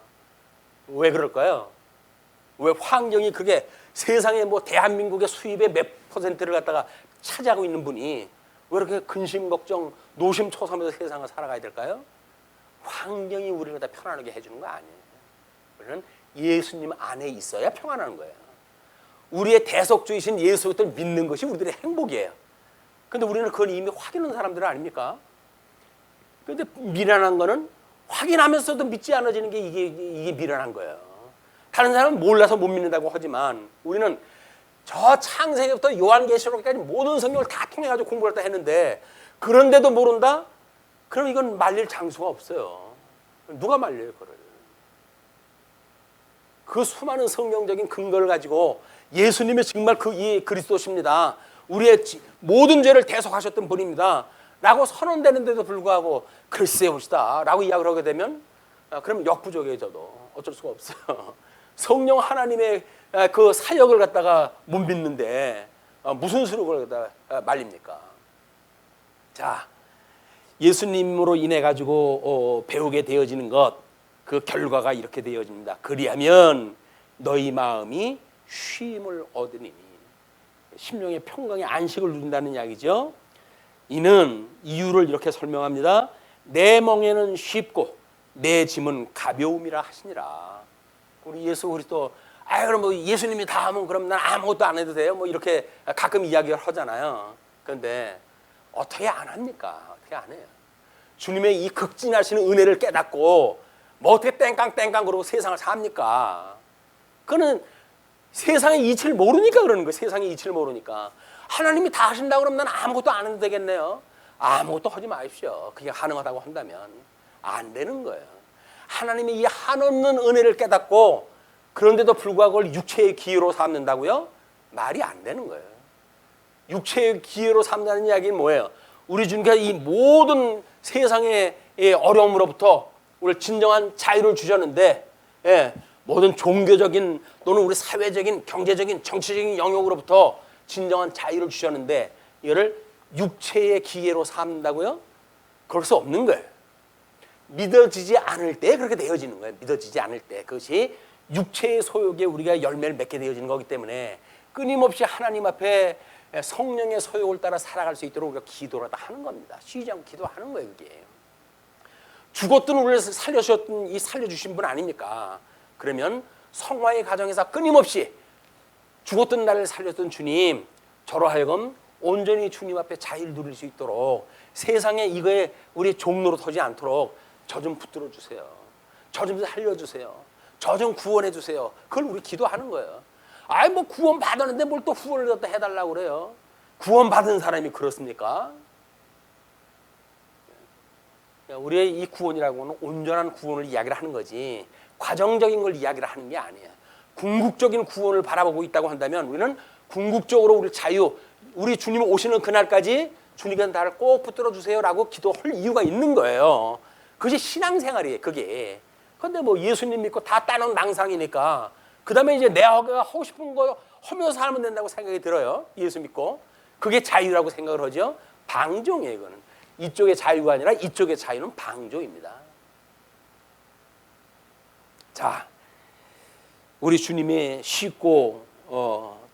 왜 그럴까요? 왜 환경이 그게 세상에 뭐 대한민국의 수입의 몇 퍼센트를 갖다가 차지하고 있는 분이 왜 이렇게 근심 걱정 노심초사하면서 세상을 살아가야 될까요? 환경이 우리를 다 편안하게 해주는 거 아니에요. 우리는 예수님 안에 있어야 평안한 거예요. 우리의 대속주이신 예수 그리스도를 믿는 것이 우리들의 행복이에요. 근데 우리는 그걸 이미 확인한 사람들 아닙니까? 근데 미련한 거는 확인하면서도 믿지 않아지는 게 이게 미련한 거예요. 다른 사람은 몰라서 못 믿는다고 하지만 우리는 저 창세기부터 요한계시록까지 모든 성경을 다 통해가지고 공부를 다 했는데 그런데도 모른다? 그럼 이건 말릴 장수가 없어요. 누가 말려요, 그걸? 그 수많은 성경적인 근거를 가지고 예수님이 정말 이 그리스도십니다. 우리의 모든 죄를 대속하셨던 분입니다. 라고 선언되는데도 불구하고 글쎄 봅시다 라고 이야기를 하게 되면 그럼 역부족해져도 어쩔 수가 없어요. 성령 하나님의 그 사역을 갖다가 못 믿는데 무슨 수로 그걸 갖다가 말립니까? 자, 예수님으로 인해 가지고 배우게 되어지는 것, 그 결과가 이렇게 되어집니다. 그리하면 너희 마음이 쉼을 얻으리니, 심령의 평강의 안식을 누린다는 이야기죠. 이는 이유를 이렇게 설명합니다. 내 멍에는 쉽고 내 짐은 가벼움이라 하시니라. 우리 예수 그리스도 그럼 뭐 예수님이 다 하면 그럼 난 아무것도 안 해도 돼요? 뭐 이렇게 가끔 이야기를 하잖아요. 그런데 어떻게 안 합니까? 어떻게 안 해요? 주님의 이 극진하시는 은혜를 깨닫고 뭐 어떻게 땡깡땡깡 그러고 세상을 삽니까? 그거는 세상의 이치를 모르니까 그러는 거예요. 세상의 이치를 모르니까. 하나님이 다 하신다고 그러면 난 아무것도 안 해도 되겠네요. 아무것도 하지 마십시오. 그게 가능하다고 한다면 안 되는 거예요. 하나님이 이 한없는 은혜를 깨닫고 그런데도 불구하고 그걸 육체의 기회로 삼는다고요? 말이 안 되는 거예요. 육체의 기회로 삼는 이야기는 뭐예요? 우리 주님께서 이 모든 세상의 어려움으로부터 우리 진정한 자유를 주셨는데 모든 종교적인 또는 우리 사회적인 경제적인 정치적인 영역으로부터 진정한 자유를 주셨는데 이거를 육체의 기회로 삼는다고요? 그럴 수 없는 거예요. 믿어지지 않을 때 그렇게 되어지는 거예요. 믿어지지 않을 때 그것이 육체의 소욕에 우리가 열매를 맺게 되어지는 거기 때문에 끊임없이 하나님 앞에 성령의 소욕을 따라 살아갈 수 있도록 우리가 기도를 다 하는 겁니다. 쉬지 않고 기도하는 거예요. 그게 죽었던 우리를 살려주신 분 아닙니까? 그러면 성화의 가정에서 끊임없이 죽었던 나를 살렸던 주님, 저로 하여금 온전히 주님 앞에 자유를 누릴 수 있도록 세상에 이거에 우리 종로로 서지 않도록 저 좀 붙들어 주세요. 저 좀 살려주세요. 저 좀 구원해 주세요. 그걸 우리 기도하는 거예요. 뭐 구원 받았는데 뭘 또 후원을 갖다 해달라고 그래요. 구원 받은 사람이 그렇습니까? 우리의 이 구원이라고 하는 온전한 구원을 이야기를 하는 거지 과정적인 걸 이야기를 하는 게 아니에요. 궁극적인 구원을 바라보고 있다고 한다면 우리는 궁극적으로 우리 자유, 우리 주님 오시는 그날까지 주님께서 나를 꼭 붙들어 주세요라고 기도할 이유가 있는 거예요. 그것이 신앙생활이에요. 그게. 그런데 뭐 예수님 믿고 다 따놓은 망상이니까 그 다음에 이제 내가 하고 싶은 거 하면서 살면 된다고 생각이 들어요. 예수 믿고. 그게 자유라고 생각을 하죠. 방종이에요. 이거는. 이쪽의 자유가 아니라 이쪽의 자유는 방종입니다. 자, 우리 주님이 쉽고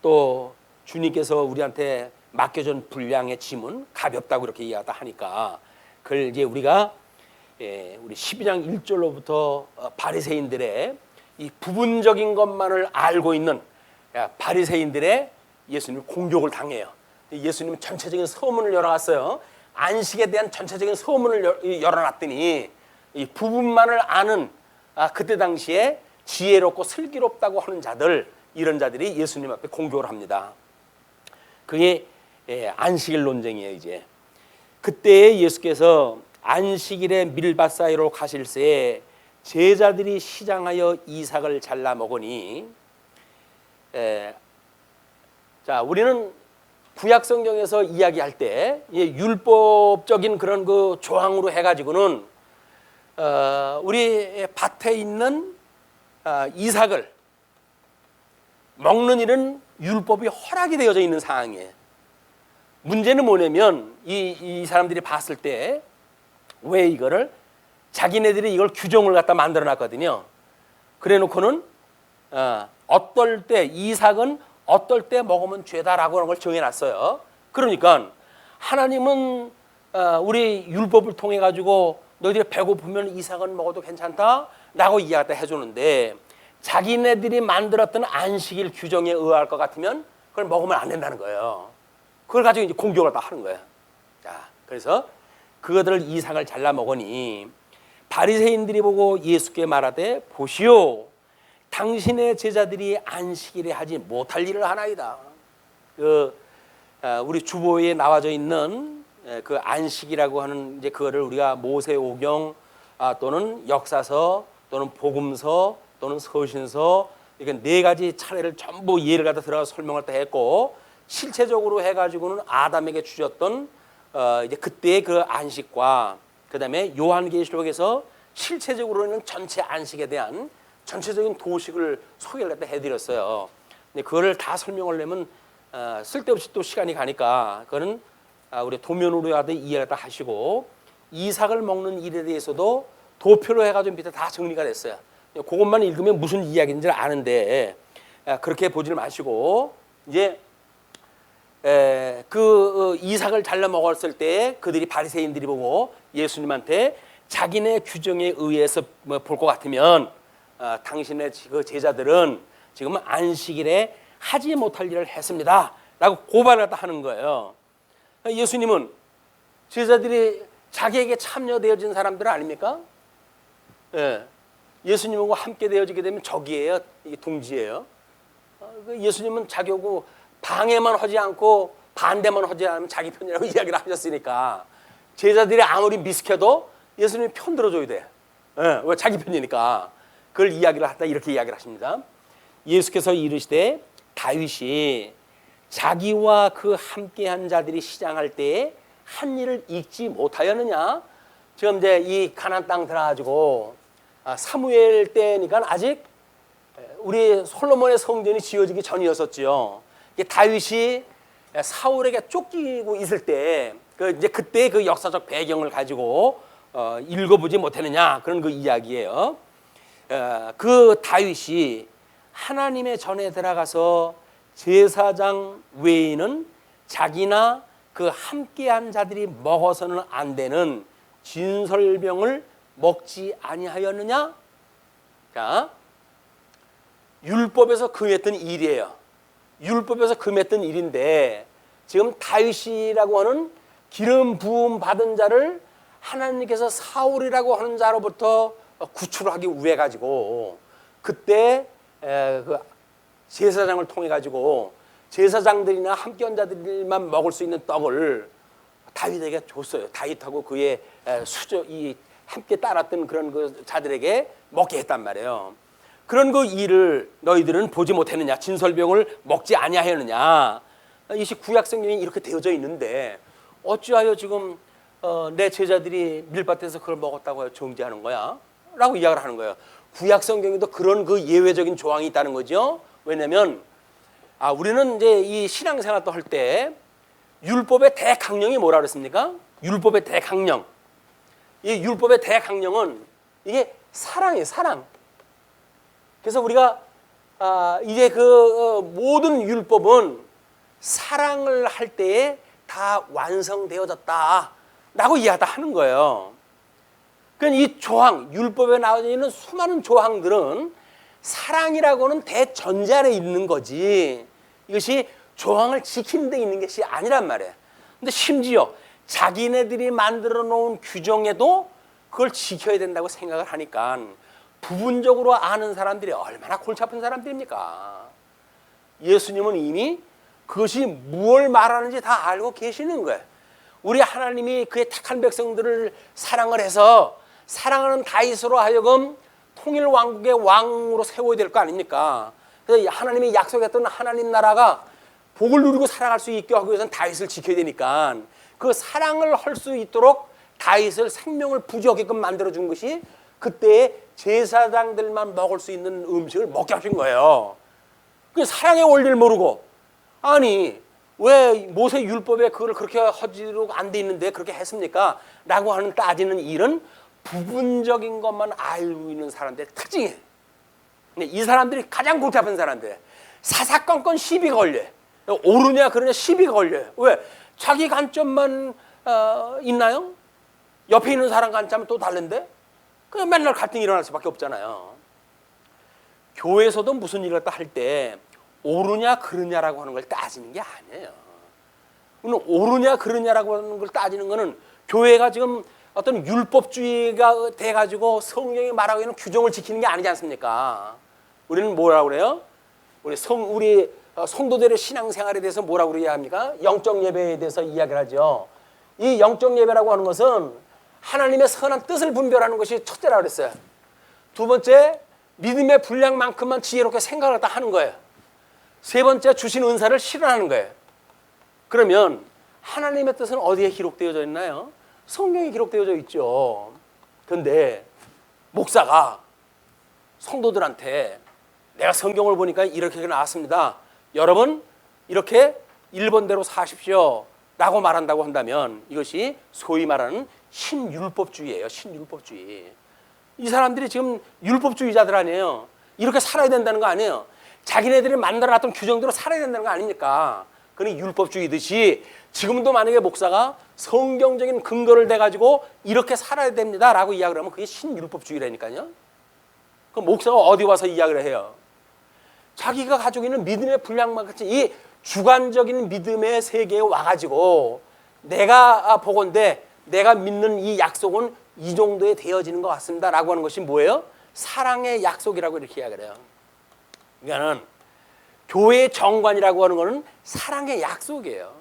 또 주님께서 우리한테 맡겨준 분량의 짐은 가볍다고 이렇게 이야기하다 하니까 그걸 이제 우리가 우리 12장 1절로부터 바리새인들의 이 부분적인 것만을 알고 있는 바리새인들의 예수님 공격을 당해요. 예수님은 전체적인 서문을 열어놨어요. 안식에 대한 전체적인 서문을 열어놨더니 이 부분만을 아는 그때 당시에 지혜롭고 슬기롭다고 하는 자들, 이런 자들이 예수님 앞에 공격을 합니다. 그게 안식일 논쟁이에요. 이제 그때 예수께서 안식일에 밀밭 사이로 가실새에 제자들이 시장하여 이삭을 잘라 먹으니, 자, 우리는 구약 성경에서 이야기할 때 율법적인 그런 그 조항으로 해가지고는 우리 밭에 있는 이삭을 먹는 일은 율법이 허락이 되어져 있는 상황이에요. 문제는 뭐냐면 이 사람들이 봤을 때 왜 이거를 자기네들이 이걸 규정을 갖다 만들어 놨거든요. 그래 놓고는 어떨 때 이삭은 어떨 때 먹으면 죄다라고 하는 걸 정해놨어요. 그러니까 하나님은 우리 율법을 통해 가지고 너희들이 배고프면 이삭은 먹어도 괜찮다라고 이야기를 해주는데 자기네들이 만들었던 안식일 규정에 의할 것 같으면 그걸 먹으면 안 된다는 거예요. 그걸 가지고 이제 공격을 다 하는 거예요. 자, 그래서 그것들을 이삭을 잘라 먹으니 바리새인들이 보고 예수께 말하되 보시오, 당신의 제자들이 안식일에 하지 못할 일을 하나이다. 우리 주보에 나와져 있는 그 안식이라고 하는 이제 그거를 우리가 모세오경 또는 역사서 또는 복음서 또는 서신서 이렇게 네 가지 차례를 전부 예를 갖다 들어가 설명을 다 했고, 실체적으로 해가지고는 아담에게 주셨던 이제 그때의 그 안식과 그다음에 요한계시록에서 실체적으로는 전체 안식에 대한 전체적인 도식을 소개를 갖다 해드렸어요. 근데 그거를 다 설명을 하면 쓸데없이 또 시간이 가니까 그거는 우리 도면으로라도 이해를 다 하시고, 이삭을 먹는 일에 대해서도 도표로 해가지고 밑에 다 정리가 됐어요. 그것만 읽으면 무슨 이야기인지 아는데 그렇게 보지를 마시고, 이제 그 이삭을 잘라 먹었을 때 그들이 바리새인들이 보고 예수님한테 자기네 규정에 의해서 볼 것 같으면 당신의 그 제자들은 지금 안식일에 하지 못할 일을 했습니다 라고 고발을 하는 거예요. 예수님은 제자들이 자기에게 참여되어진 사람들 아닙니까? 예. 예수님하고 함께 되어지게 되면 적이에요, 동지예요. 예수님은 자기하고 방해만 하지 않고 반대만 하지 않으면 자기 편이라고 이야기를 하셨으니까 제자들이 아무리 미숙해도 예수님이 편 들어줘야 돼. 예. 왜? 자기 편이니까. 그걸 이야기를 하다 이렇게 이야기를 하십니다. 예수께서 이르시되 다윗이 자기와 그 함께한 자들이 시장할 때에 한 일을 잊지 못하였느냐? 지금 이제 이 가나안 땅 들어가지고 사무엘 때니까 아직 우리 솔로몬의 성전이 지어지기 전이었었지요. 다윗이 사울에게 쫓기고 있을 때 이제 그때 그 역사적 배경을 가지고 읽어보지 못했느냐, 그런 그 이야기예요. 그 다윗이 하나님의 전에 들어가서 제사장 외에는 자기나 그 함께한 자들이 먹어서는 안 되는 진설병을 먹지 아니하였느냐? 자, 율법에서 금했던 일이에요. 율법에서 금했던 일인데 지금 다윗이라고 하는 기름 부음 받은 자를 하나님께서 사울이라고 하는 자로부터 구출하기 위해 가지고 그때 그 제사장을 통해 가지고 제사장들이나 함께한 자들만 먹을 수 있는 떡을 다윗에게 줬어요. 다윗하고 그의 이 함께 따랐던 그런 그 자들에게 먹게 했단 말이에요. 그런 그 일을 너희들은 보지 못했느냐? 진설병을 먹지 아니하였느냐? 이것이 구약 성경에 이렇게 되어져 있는데 어찌하여 지금 내 제자들이 밀밭에서 그걸 먹었다고 정죄하는 거야? 라고 이야기를 하는 거예요. 구약 성경에도 그런 그 예외적인 조항이 있다는 거죠. 왜냐하면 우리는 이제 이 신앙생활도 할 때 율법의 대강령이 뭐라 그랬습니까? 율법의 대강령. 이 율법의 대강령은 이게 사랑이에요, 사랑. 그래서 우리가 이제 그 모든 율법은 사랑을 할 때에 다 완성되어졌다라고 이야기다 하는 거예요. 그러니까 이 조항, 율법에 나와 있는 수많은 조항들은 사랑이라고는 대전제 안에 있는 거지 이것이 조항을 지키는 데 있는 것이 아니란 말이에요. 근데 심지어 자기네들이 만들어 놓은 규정에도 그걸 지켜야 된다고 생각을 하니까 부분적으로 아는 사람들이 얼마나 골치 아픈 사람들입니까? 예수님은 이미 그것이 무엇을 말하는지 다 알고 계시는 거예요. 우리 하나님이 그의 택한 백성들을 사랑을 해서 사랑하는 다윗으로 하여금 통일 왕국의 왕으로 세워야 될 거 아닙니까? 그래서 하나님이 약속했던 하나님 나라가 복을 누리고 살아갈 수 있게 하기 위해서는 다윗을 지켜야 되니까 그 사랑을 할 수 있도록 다윗을 생명을 부지하게끔 만들어준 것이 그때의 제사장들만 먹을 수 있는 음식을 먹게 하신 거예요. 그 사랑의 원리를 모르고 아니 왜 모세 율법에 그걸 그렇게 하지로 안 돼 있는데 그렇게 했습니까? 라고 하는 따지는 일은 부분적인 것만 알고 있는 사람들의 특징이에요. 이 사람들이 가장 골치 아픈 사람들. 사사건건 시비가 걸려요. 옳으냐 그러냐 시비가 걸려요. 왜? 자기 관점만 있나요? 옆에 있는 사람 관점은 또 다른데? 그냥 맨날 갈등이 일어날 수밖에 없잖아요. 교회에서도 무슨 일을 할 때 옳으냐 그르냐라고 하는 걸 따지는 게 아니에요. 옳으냐 그르냐라고 하는 걸 따지는 거는 교회가 지금 어떤 율법주의가 돼가지고 성경이 말하고 있는 규정을 지키는 게 아니지 않습니까? 우리는 뭐라고 그래요? 우리 성도들의 신앙생활에 대해서 뭐라고 이야기합니까? 영적 예배에 대해서 이야기를 하죠. 이 영적 예배라고 하는 것은 하나님의 선한 뜻을 분별하는 것이 첫째라고 그랬어요. 두 번째, 믿음의 분량만큼만 지혜롭게 생각을 다 하는 거예요. 세 번째, 주신 은사를 실현하는 거예요. 그러면 하나님의 뜻은 어디에 기록되어져 있나요? 성경에 기록되어져 있죠. 그런데 목사가 성도들한테 내가 성경을 보니까 이렇게 나왔습니다. 여러분 이렇게 1번대로 사십시오 라고 말한다고 한다면 이것이 소위 말하는 신율법주의예요. 신율법주의. 이 사람들이 지금 율법주의자들 아니에요. 이렇게 살아야 된다는 거 아니에요. 자기네들이 만들어놨던 규정대로 살아야 된다는 거 아닙니까? 그러니 율법주의듯이 지금도 만약에 목사가 성경적인 근거를 대가지고 이렇게 살아야 됩니다 라고 이야기를 하면 그게 신율법주의라니까요. 그럼 목사가 어디 와서 이야기를 해요? 자기가 가지고 있는 믿음의 분량만 같이 이 주관적인 믿음의 세계에 와가지고 내가 보건대 내가 믿는 이 약속은 이 정도에 되어지는 것 같습니다 라고 하는 것이 뭐예요? 사랑의 약속이라고 이렇게 이야기를 해요. 그러니까는 교회의 정관이라고 하는 것은 사랑의 약속이에요.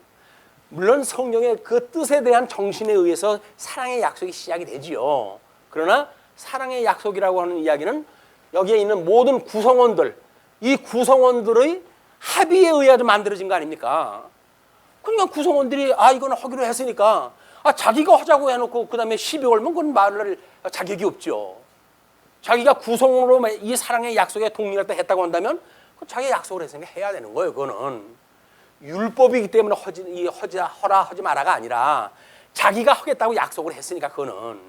물론 성경의 그 뜻에 대한 정신에 의해서 사랑의 약속이 시작이 되지요. 그러나 사랑의 약속이라고 하는 이야기는 여기에 있는 모든 구성원들, 이 구성원들의 합의에 의해서 만들어진 거 아닙니까? 그러니까 구성원들이 이거는 하기로 했으니까 자기가 하자고 해놓고 그 다음에 시비 걸면 그건 말을 자격이 없죠. 자기가 구성으로 이 사랑의 약속에 동의할 때 했다고 한다면 자기 약속을 했으니까 해야 되는 거예요. 그거는 율법이기 때문에 허라 하지 마라가 아니라 자기가 하겠다고 약속을 했으니까 그거는.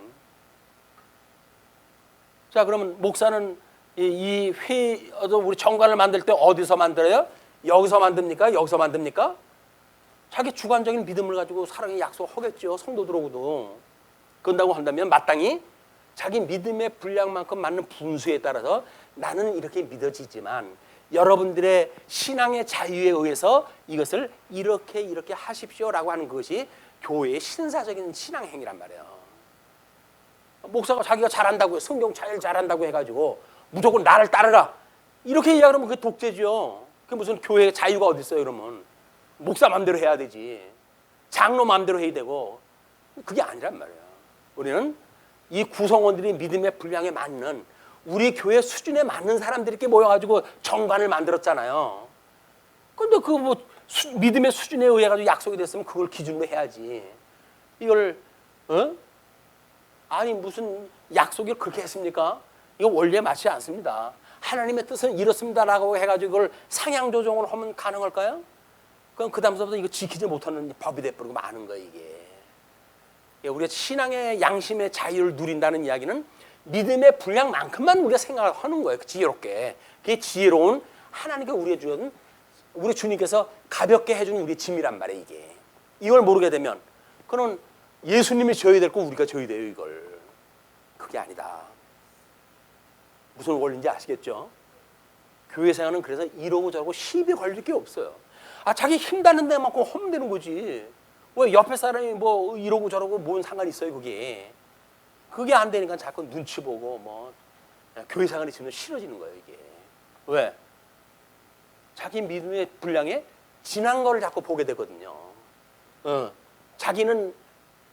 자, 그러면 목사는 이 우리 정관을 만들 때 어디서 만들어요? 여기서 만듭니까? 여기서 만듭니까? 자기 주관적인 믿음을 가지고 사랑의 약속을 하겠죠. 성도들하고도. 그런다고 한다면 마땅히 자기 믿음의 분량만큼 맞는 분수에 따라서 나는 이렇게 믿어지지만 여러분들의 신앙의 자유에 의해서 이것을 이렇게 하십시오라고 하는 것이 교회의 신사적인 신앙행위란 말이에요. 목사가 자기가 잘한다고 성경 잘한다고 해가지고 무조건 나를 따르라 이렇게 이야기하면 그게 독재죠. 그게 무슨 교회의 자유가 어디 있어요? 그러면 목사 마음대로 해야 되지, 장로 마음대로 해야 되고, 그게 아니란 말이에요. 우리는 이 구성원들이 믿음의 분량에 맞는 우리 교회 수준에 맞는 사람들이 이렇게 모여가지고 정관을 만들었잖아요. 근데 그 믿음의 수준에 의해 가지고 약속이 됐으면 그걸 기준으로 해야지. 이걸 아니 무슨 약속을 그렇게 했습니까? 이거 원리에 맞지 않습니다. 하나님의 뜻은 이렇습니다라고 해가지고 그걸 상향 조정을 하면 가능할까요? 그럼 그 다음부터 이거 지키지 못하는 법이 돼버리고 마는 거예요 이게. 우리가 신앙의 양심의 자유를 누린다는 이야기는 믿음의 분량만큼만 우리가 생각을 하는 거예요. 지혜롭게. 그게 지혜로운 하나님께 우리의 주는 우리 주님께서 가볍게 해준 우리의 짐이란 말이에요 이게. 이걸 모르게 되면 그는 예수님이 져야 될 거 우리가 져야 돼요 이걸. 그게 아니다. 무슨 원리인지 아시겠죠? 교회 생활은 그래서 이러고 저러고 시비 걸릴 게 없어요. 자기 힘다는 데만큼 하면 되는 거지. 왜 옆에 사람이 뭐 이러고 저러고 뭔 상관이 있어요 그게. 그게 안 되니까 자꾸 눈치 보고 교회 생활이 지금 싫어지는 거예요 이게. 왜? 자기 믿음의 분량에 지난 거를 자꾸 보게 되거든요. 자기는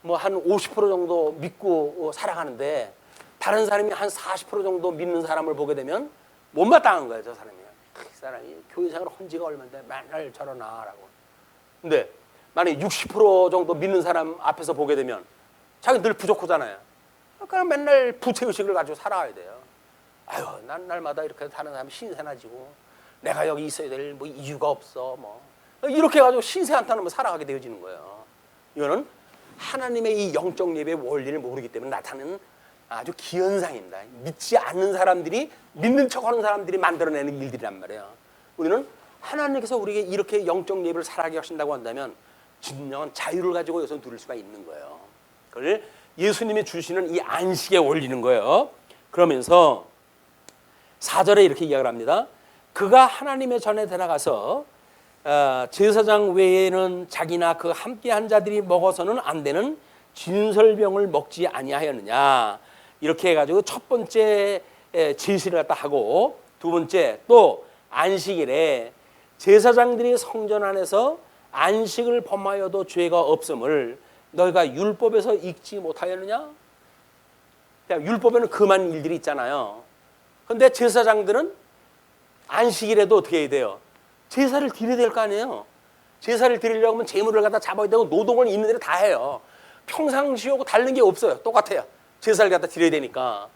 뭐 한 50% 정도 믿고 살아가는데 다른 사람이 한 40% 정도 믿는 사람을 보게 되면 못마땅한 거예요 저 사람이. 그 사람이 교회 생활 한 지가 얼마인데 맨날 저러나라고. 근데 만약에 60% 정도 믿는 사람 앞에서 보게 되면 자기 늘 부족하잖아요. 그러니까 맨날 부채의식을 가지고 살아야 돼요. 난 날마다 이렇게 사는 사람이 신세나지고 내가 여기 있어야 될 뭐 이유가 없어 이렇게 해가지고 신세 한탄하면 살아가게 되어지는 거예요. 이거는 하나님의 이 영적 예배의 원리를 모르기 때문에 나타나는 아주 기현상입니다. 믿지 않는 사람들이 믿는 척하는 사람들이 만들어내는 일들이란 말이에요. 우리는 하나님께서 우리에게 이렇게 영적 예배를 살아가게 하신다고 한다면 진정한 자유를 가지고 여기서 누릴 수가 있는 거예요. 그걸 예수님이 주시는 이 안식에 올리는 거예요. 그러면서 4절에 이렇게 이야기를 합니다. 그가 하나님의 전에 들어가서 제사장 외에는 자기나 그 함께한 자들이 먹어서는 안 되는 진설병을 먹지 아니하였느냐. 이렇게 해가지고 첫 번째 제시를 갖다 하고, 두 번째 또 안식일에 제사장들이 성전 안에서 안식을 범하여도 죄가 없음을 너희가 율법에서 읽지 못하였느냐? 율법에는 금한 일들이 있잖아요. 그런데 제사장들은 안식일에도 어떻게 해야 돼요? 제사를 드려야 될 거 아니에요. 제사를 드리려고 하면 제물을 갖다 잡아야 되고 노동을 있는 대로 다 해요. 평상시하고 다른 게 없어요. 똑같아요. 제사를 갖다 드려야 되니까.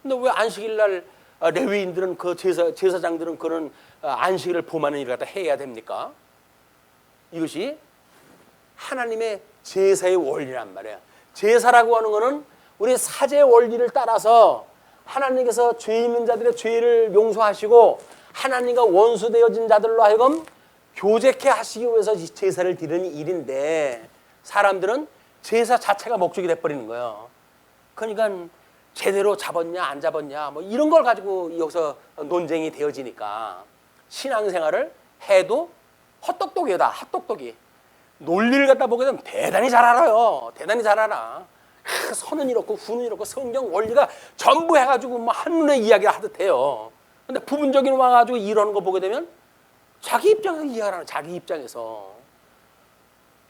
근데 왜 안식일 날 레위인들은 그 제사장들은 그런 안식일을 범하는 일을 갖다 해야 됩니까? 이것이 하나님의 제사의 원리란 말이에요. 제사라고 하는 것은 우리 사제 원리를 따라서 하나님께서 죄 있는 자들의 죄를 용서하시고 하나님과 원수되어진 자들로 하여금 교제케 하시기 위해서 제사를 드리는 일인데, 사람들은 제사 자체가 목적이 돼버리는 거예요. 그러니까 제대로 잡았냐 안 잡았냐 뭐 이런 걸 가지고 여기서 논쟁이 되어지니까 신앙생활을 해도 헛똑똑이다. 헛똑똑이. 논리를 갖다 보게 되면 대단히 잘 알아요. 대단히 잘 알아. 선은 이렇고 후는 이렇고 성경 원리가 전부 해가지고 뭐 한눈에 이야기를 하듯 해요. 근데 부분적인 와가지고 이러는 거 보게 되면 자기 입장에서 이해하라는, 자기 입장에서.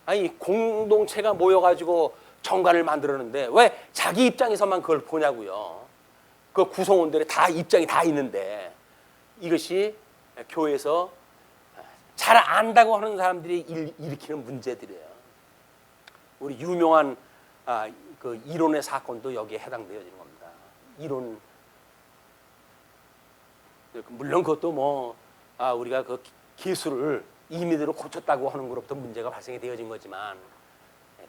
아니 공동체가 모여가지고 정관을 만들었는데 왜 자기 입장에서만 그걸 보냐고요. 그 구성원들의 다 입장이 다 있는데, 이것이 교회에서 잘 안다고 하는 사람들이 일으키는 문제들이에요. 우리 유명한 그 이론의 사건도 여기에 해당되어지는 겁니다. 이론, 물론 그것도 뭐 우리가 그 기술을 임의대로 고쳤다고 하는 것부터 문제가 발생이 되어진 거지만,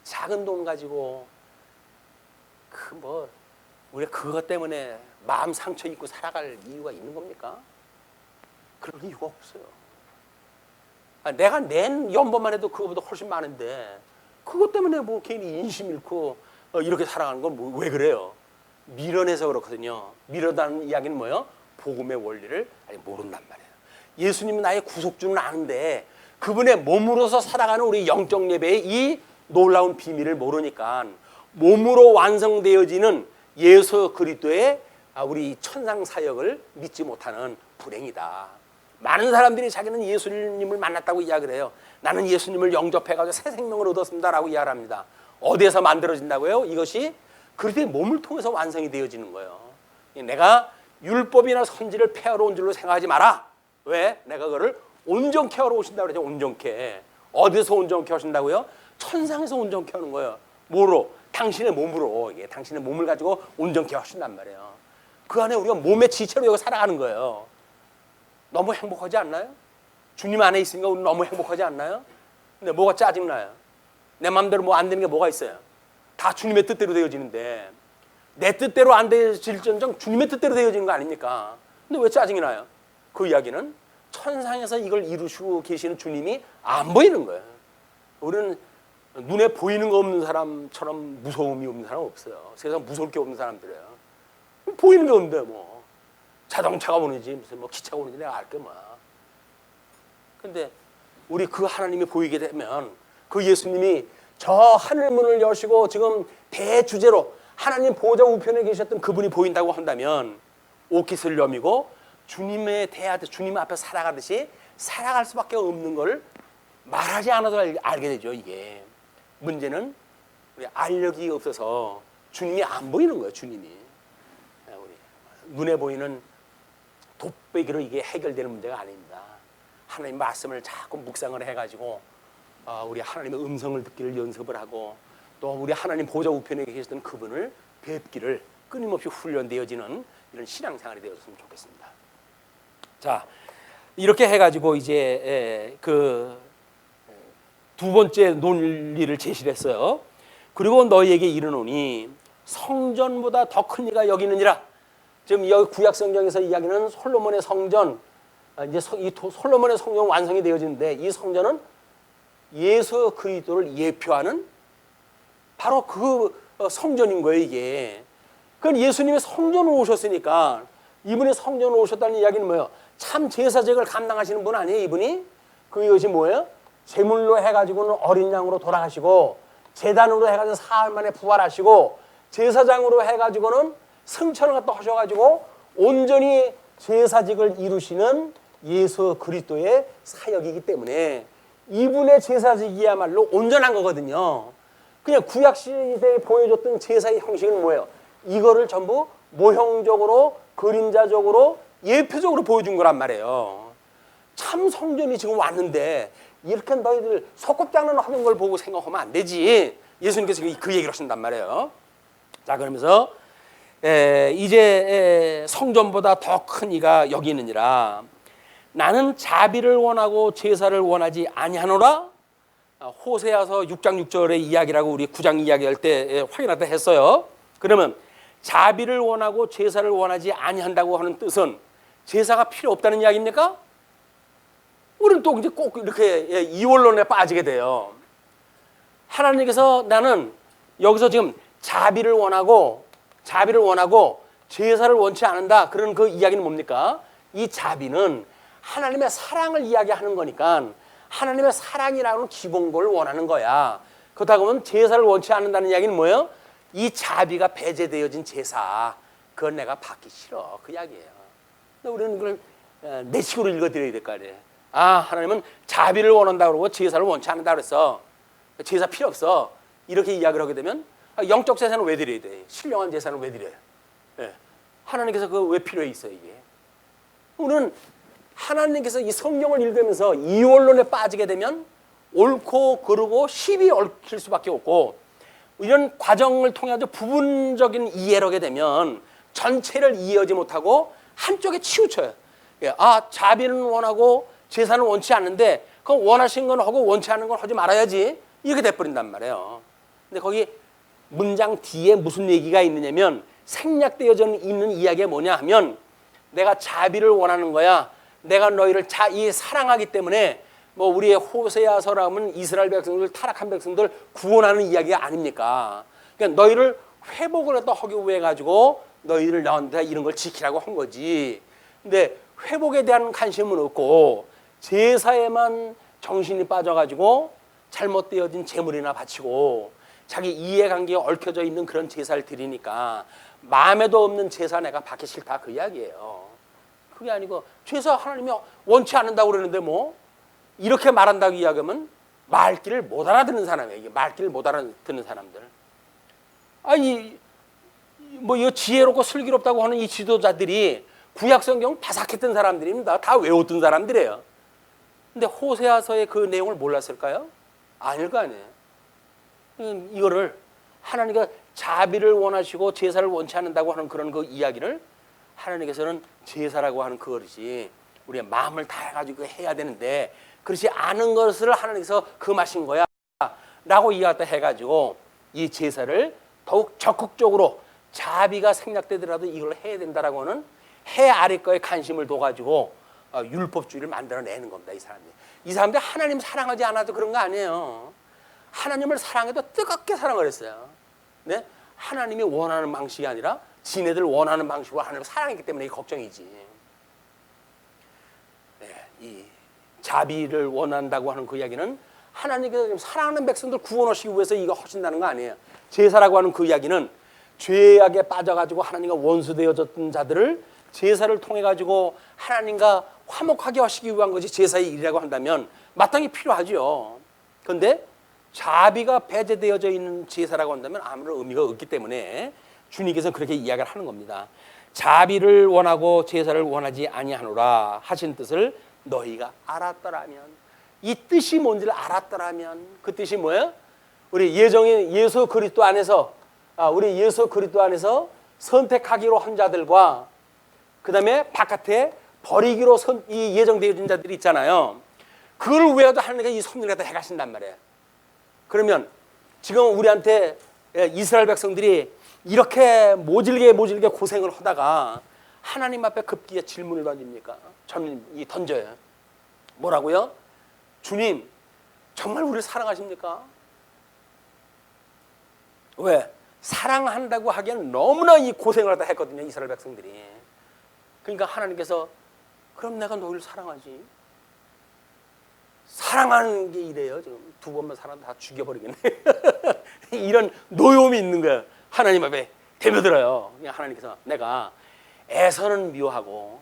작은 돈 가지고 우리가 그것 때문에 마음 상처 입고 살아갈 이유가 있는 겁니까? 그럴 이유가 없어요. 내가 낸 연봉만 해도 그거보다 훨씬 많은데 그것 때문에 뭐 괜히 인심 잃고 이렇게 살아가는 건 왜 그래요? 미련해서 그렇거든요. 미련하다는 이야기는 뭐예요? 복음의 원리를 모른단 말이에요. 예수님은 나의 구속주는 아는데 그분의 몸으로서 살아가는 우리 영적 예배의 이 놀라운 비밀을 모르니까 몸으로 완성되어지는 예수 그리스도의 우리 천상 사역을 믿지 못하는 불행이다. 많은 사람들이 자기는 예수님을 만났다고 이야기를 해요. 나는 예수님을 영접해가지고 새 생명을 얻었습니다라고 이야기를 합니다. 어디에서 만들어진다고요? 이것이 그리스도의 몸을 통해서 완성이 되어지는 거예요. 내가 율법이나 선지를 폐하러 온 줄로 생각하지 마라. 왜? 내가 그거를 온전케 하러 오신다고 그러죠. 온전케. 어디서 온전케 하신다고요? 천상에서 온전케 하는 거예요. 뭐로? 당신의 몸으로. 이게 당신의 몸을 가지고 온전케 하신단 말이에요. 그 안에 우리가 몸의 지체로 여기 살아가는 거예요. 너무 행복하지 않나요? 주님 안에 있으니까 우리 너무 행복하지 않나요? 근데 뭐가 짜증나요? 내 마음대로 뭐 안 되는 게 뭐가 있어요? 다 주님의 뜻대로 되어지는데 내 뜻대로 안 되어질전정 주님의 뜻대로 되어지는 거 아닙니까? 근데 왜 짜증이 나요? 그 이야기는 천상에서 이걸 이루시고 계시는 주님이 안 보이는 거예요. 우리는 눈에 보이는 거 없는 사람처럼 무서움이 없는 사람 없어요. 세상 무서울 게 없는 사람들이에요. 보이는 게 없는데 뭐 자동차가 오는지 무슨 뭐 기차가 오는지 내가 알 게 뭐야. 근데 우리 그 하나님이 보이게 되면 그 예수님이 저 하늘 문을 여시고 지금 대주제로 하나님 보좌 우편에 계셨던 그분이 보인다고 한다면 옷깃을 여미고 주님의 대하듯 주님 앞에 살아가듯이 살아갈 수밖에 없는 걸 말하지 않아도 알게 되죠. 이게 문제는 우리 알력이 없어서 주님이 안 보이는 거예요. 주님이 우리 눈에 보이는 돋배기로 이게 해결되는 문제가 아닙니다. 하나님 말씀을 자꾸 묵상을 해가지고 우리 하나님의 음성을 듣기를 연습을 하고 또 우리 하나님 보좌 우편에 계시던 그분을 뵙기를 끊임없이 훈련되어지는 이런 신앙생활이 되었으면 좋겠습니다. 자, 이렇게 해가지고 이제 그 두 번째 논리를 제시를 했어요. 그리고 너희에게 이르노니 성전보다 더 큰 이가 여기 있느니라. 지금 여기 구약 성경에서 이야기는 솔로몬의 성전, 이제 이 솔로몬의 성전 완성이 되어지는데 이 성전은 예수 그리스도를 예표하는 바로 그 성전인 거예요. 이게. 그건 예수님이 성전으로 오셨으니까 이분이 성전에 오셨다는 이야기는 뭐예요? 참 제사직을 감당하시는 분 아니에요, 이분이? 그것이 뭐예요? 제물로 해가지고는 어린 양으로 돌아가시고, 제단으로 해가지고 사흘 만에 부활하시고, 제사장으로 해가지고는 승천을 갖다 하셔가지고 온전히 제사직을 이루시는 예수 그리스도의 사역이기 때문에 이분의 제사직이야말로 온전한 거거든요. 그냥 구약 시대에 보여줬던 제사의 형식은 뭐예요? 이거를 전부 모형적으로, 그림자적으로, 예표적으로 보여준 거란 말이에요. 참 성전이 지금 왔는데 이렇게 너희들 소꿉장난 하는 걸 보고 생각하면 안 되지. 예수님께서 그 얘기를 하신단 말이에요. 자, 그러면서 이제 성전보다 더 큰 이가 여기 있느니라. 나는 자비를 원하고 제사를 원하지 아니하노라. 호세아서 6장 6절의 이야기라고 우리 9장 이야기할 때 확인하다 했어요. 그러면 자비를 원하고 제사를 원하지 아니한다고 하는 뜻은 제사가 필요 없다는 이야기입니까? 우리는 또 이제 꼭 이렇게 이원론에 빠지게 돼요. 하나님께서 나는 여기서 지금 자비를 원하고 제사를 원치 않는다. 그런 그 이야기는 뭡니까? 이 자비는 하나님의 사랑을 이야기하는 거니까 하나님의 사랑이라는 기본걸 원하는 거야. 그렇다고 하면 제사를 원치 않는다는 이야기는 뭐예요? 이 자비가 배제되어진 제사, 그건 내가 받기 싫어. 그 이야기예요. 우리는 그걸 내 식으로 읽어드려야 될 거 아니에요. 하나님은 자비를 원한다고 그러고 제사를 원치 않는다고 그랬어. 제사 필요 없어. 이렇게 이야기를 하게 되면 영적 제사는 왜 드려야 돼? 신령한 제사는 왜 드려요? 하나님께서 그거 왜 필요해 있어요, 이게? 우리는 하나님께서 이 성경을 읽으면서 이원론에 빠지게 되면 옳고 그르고 시비 얽힐 수밖에 없고, 이런 과정을 통해서 부분적인 이해를 하게 되면 전체를 이해하지 못하고 한쪽에 치우쳐요. 자비는 원하고 제사는 원치 않는데 그건 원하신 건 하고 원치 않는 건 하지 말아야지, 이렇게 돼버린단 말이에요. 근데 거기 문장 뒤에 무슨 얘기가 있느냐면, 생략되어져 있는 이야기가 뭐냐 하면, 내가 자비를 원하는 거야. 내가 너희를 사랑하기 때문에, 뭐 우리의 호세아서라면 이스라엘 백성들, 타락한 백성들 구원하는 이야기가 아닙니까? 그러니까 너희를 회복을 하기 위해 가지고 너희를 나한테 이런 걸 지키라고 한 거지. 근데 회복에 대한 관심은 없고 제사에만 정신이 빠져가지고 잘못되어진 제물이나 바치고 자기 이해관계에 얽혀져 있는 그런 제사를 드리니까 마음에도 없는 제사 내가 받기 싫다, 그 이야기예요. 그게 아니고 제사 하나님이 원치 않는다고 그러는데 뭐 이렇게 말한다고 이야기하면 말귀를 못 알아듣는 사람이에요. 이게 말귀를 못 알아듣는 사람들. 뭐 이거 지혜롭고 슬기롭다고 하는 이 지도자들이 구약 성경 바삭했던 사람들입니다. 다 외웠던 사람들이에요. 근데 호세아서의 그 내용을 몰랐을까요? 아닐 거 아니에요. 이거를 하나님께서 자비를 원하시고 제사를 원치 않는다고 하는 그런 그 이야기를 하나님께서는 제사라고 하는 그것이 우리의 마음을 다해가지고 해야 되는데 그렇지 않은 것을 하나님께서 금하신 거야 라고 이야기했다 해가지고 이 제사를 더욱 적극적으로 자비가 생략되더라도 이걸 해야 된다라고 하는 해 아래 거에 관심을 둬가지고 율법주의를 만들어내는 겁니다. 이 사람들 하나님 사랑하지 않아도 그런 거 아니에요. 하나님을 사랑해도 뜨겁게 사랑을 했어요. 네? 하나님이 원하는 방식이 아니라 지네들 원하는 방식으로 하나님을 사랑했기 때문에 이 걱정이지. 네, 이 자비를 원한다고 하는 그 이야기는 하나님께서 사랑하는 백성들 구원하시기 위해서 이거 하신다는 거 아니에요. 제사라고 하는 그 이야기는 죄악에 빠져가지고 하나님과 원수되어졌던 자들을 제사를 통해 가지고 하나님과 화목하게 하시기 위한 것이 제사의 일이라고 한다면 마땅히 필요하죠. 그런데 자비가 배제되어져 있는 제사라고 한다면 아무런 의미가 없기 때문에 주님께서는 그렇게 이야기를 하는 겁니다. 자비를 원하고 제사를 원하지 아니하노라 하신 뜻을 너희가 알았더라면, 이 뜻이 뭔지를 알았더라면, 그 뜻이 뭐예요? 우리 예정인 예수 그리스도 안에서 선택하기로 한 자들과 그 다음에 바깥에 버리기로 이 예정되어진 자들이 있잖아요. 그걸 위해도 하나님께서 이 섭리를 갖다 해가신단 말이에요. 그러면 지금 우리한테 이스라엘 백성들이 이렇게 모질게 고생을 하다가 하나님 앞에 급기에 질문을 던집니까? 던져요. 뭐라고요? 주님, 정말 우리를 사랑하십니까? 왜? 사랑한다고 하기에는 너무나 이 고생을 하다 했거든요, 이스라엘 백성들이. 그러니까 하나님께서 그럼 내가 너희를 사랑하지. 사랑하는 게 이래요. 지금 두 번만 사람 다 죽여버리겠네. 이런 노여움이 있는 거예요. 하나님 앞에 대며들어요. 그냥 하나님께서 내가 에서는 미워하고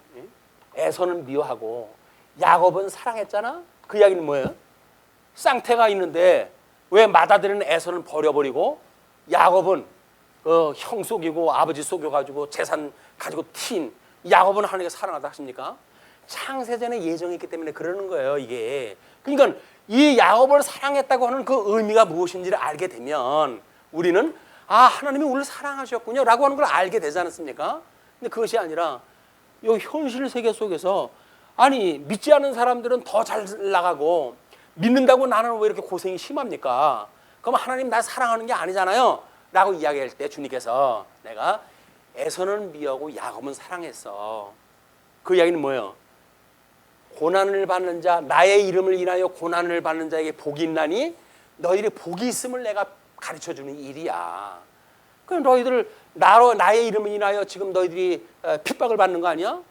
야곱은 사랑했잖아. 그 이야기는 뭐예요? 쌍태가 있는데 왜 맏아들은 에서는 버려버리고 야곱은 형 속이고 아버지 속여가지고 재산 가지고 튄 야곱은 하나님께 사랑하다 하십니까? 창세전에 예정했기 때문에 그러는 거예요. 이게 그러니까 이 야곱을 사랑했다고 하는 그 의미가 무엇인지를 알게 되면 우리는 하나님이 우리를 사랑하셨군요 라고 하는 걸 알게 되지 않습니까? 근데 그것이 아니라 이 현실 세계 속에서 아니 믿지 않는 사람들은 더 잘 나가고 믿는다고 나는 왜 이렇게 고생이 심합니까? 그럼 하나님 나 사랑하는 게 아니잖아요 라고 이야기할 때 주님께서 내가 에서는 미워하고 야곱은 사랑했어. 그 이야기는 뭐예요? 고난을 받는 자, 나의 이름을 인하여 고난을 받는 자에게 복이 있나니 너희들이 복이 있음을 내가 가르쳐주는 일이야. 그럼 너희들 나의 이름을 인하여 지금 너희들이 핍박을 받는 거 아니야?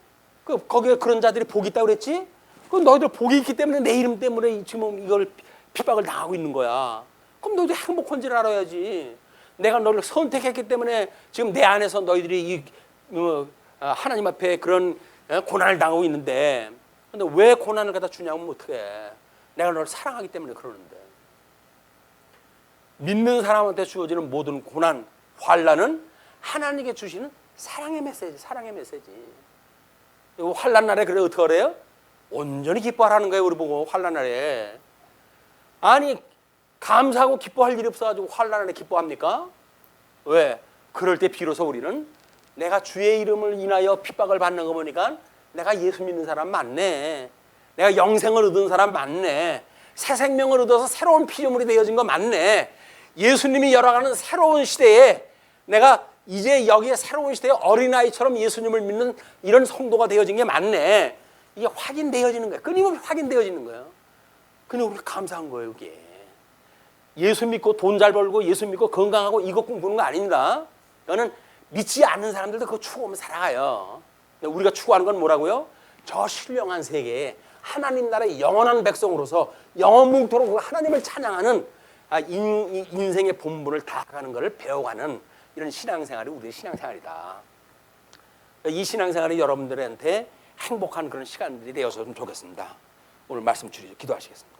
거기에 그런 자들이 복이 있다고 그랬지? 그럼 너희들 복이 있기 때문에 내 이름 때문에 지금 이걸 핍박을 당하고 있는 거야. 그럼 너희들 행복한 줄 알아야지. 내가 너를 선택했기 때문에 지금 내 안에서 너희들이 하나님 앞에 그런 고난을 당하고 있는데 근데 왜 고난을 갖다 주냐면 어떡해. 내가 너를 사랑하기 때문에 그러는데. 믿는 사람한테 주어지는 모든 고난, 환난은 하나님께 주시는 사랑의 메시지, 사랑의 메시지. 환난 날에 그래 어떻게 그래요? 온전히 기뻐하라는 거예요. 우리 보고 환난 날에. 아니 감사하고 기뻐할 일이 없어가지고 환난 날에 기뻐합니까? 왜? 그럴 때 비로소 우리는 내가 주의 이름을 인하여 핍박을 받는 거 보니까 내가 예수 믿는 사람 맞네. 내가 영생을 얻은 사람 맞네. 새 생명을 얻어서 새로운 피조물이 되어진 거 맞네. 예수님이 열어가는 새로운 시대에 내가 이제 여기에 새로운 시대에 어린아이처럼 예수님을 믿는 이런 성도가 되어진 게 맞네. 이게 확인되어지는 거예요. 끊임없이 확인되어지는 거예요. 그냥 우리가 감사한 거예요. 이게 예수 믿고 돈 잘 벌고 예수 믿고 건강하고 이것 꿈꾸는 거 아닙니다. 이거는 믿지 않는 사람들도 그거 추구하면 살아가요. 우리가 추구하는 건 뭐라고요? 저 신령한 세계에 하나님 나라의 영원한 백성으로서 영원뭉토록 하나님을 찬양하는 인생의 본분을 다하는 것을 배워가는 이런 신앙생활이 우리의 신앙생활이다. 이 신앙생활이 여러분들한테 행복한 그런 시간들이 되었으면 좋겠습니다. 오늘 말씀 줄이죠. 기도하시겠습니다.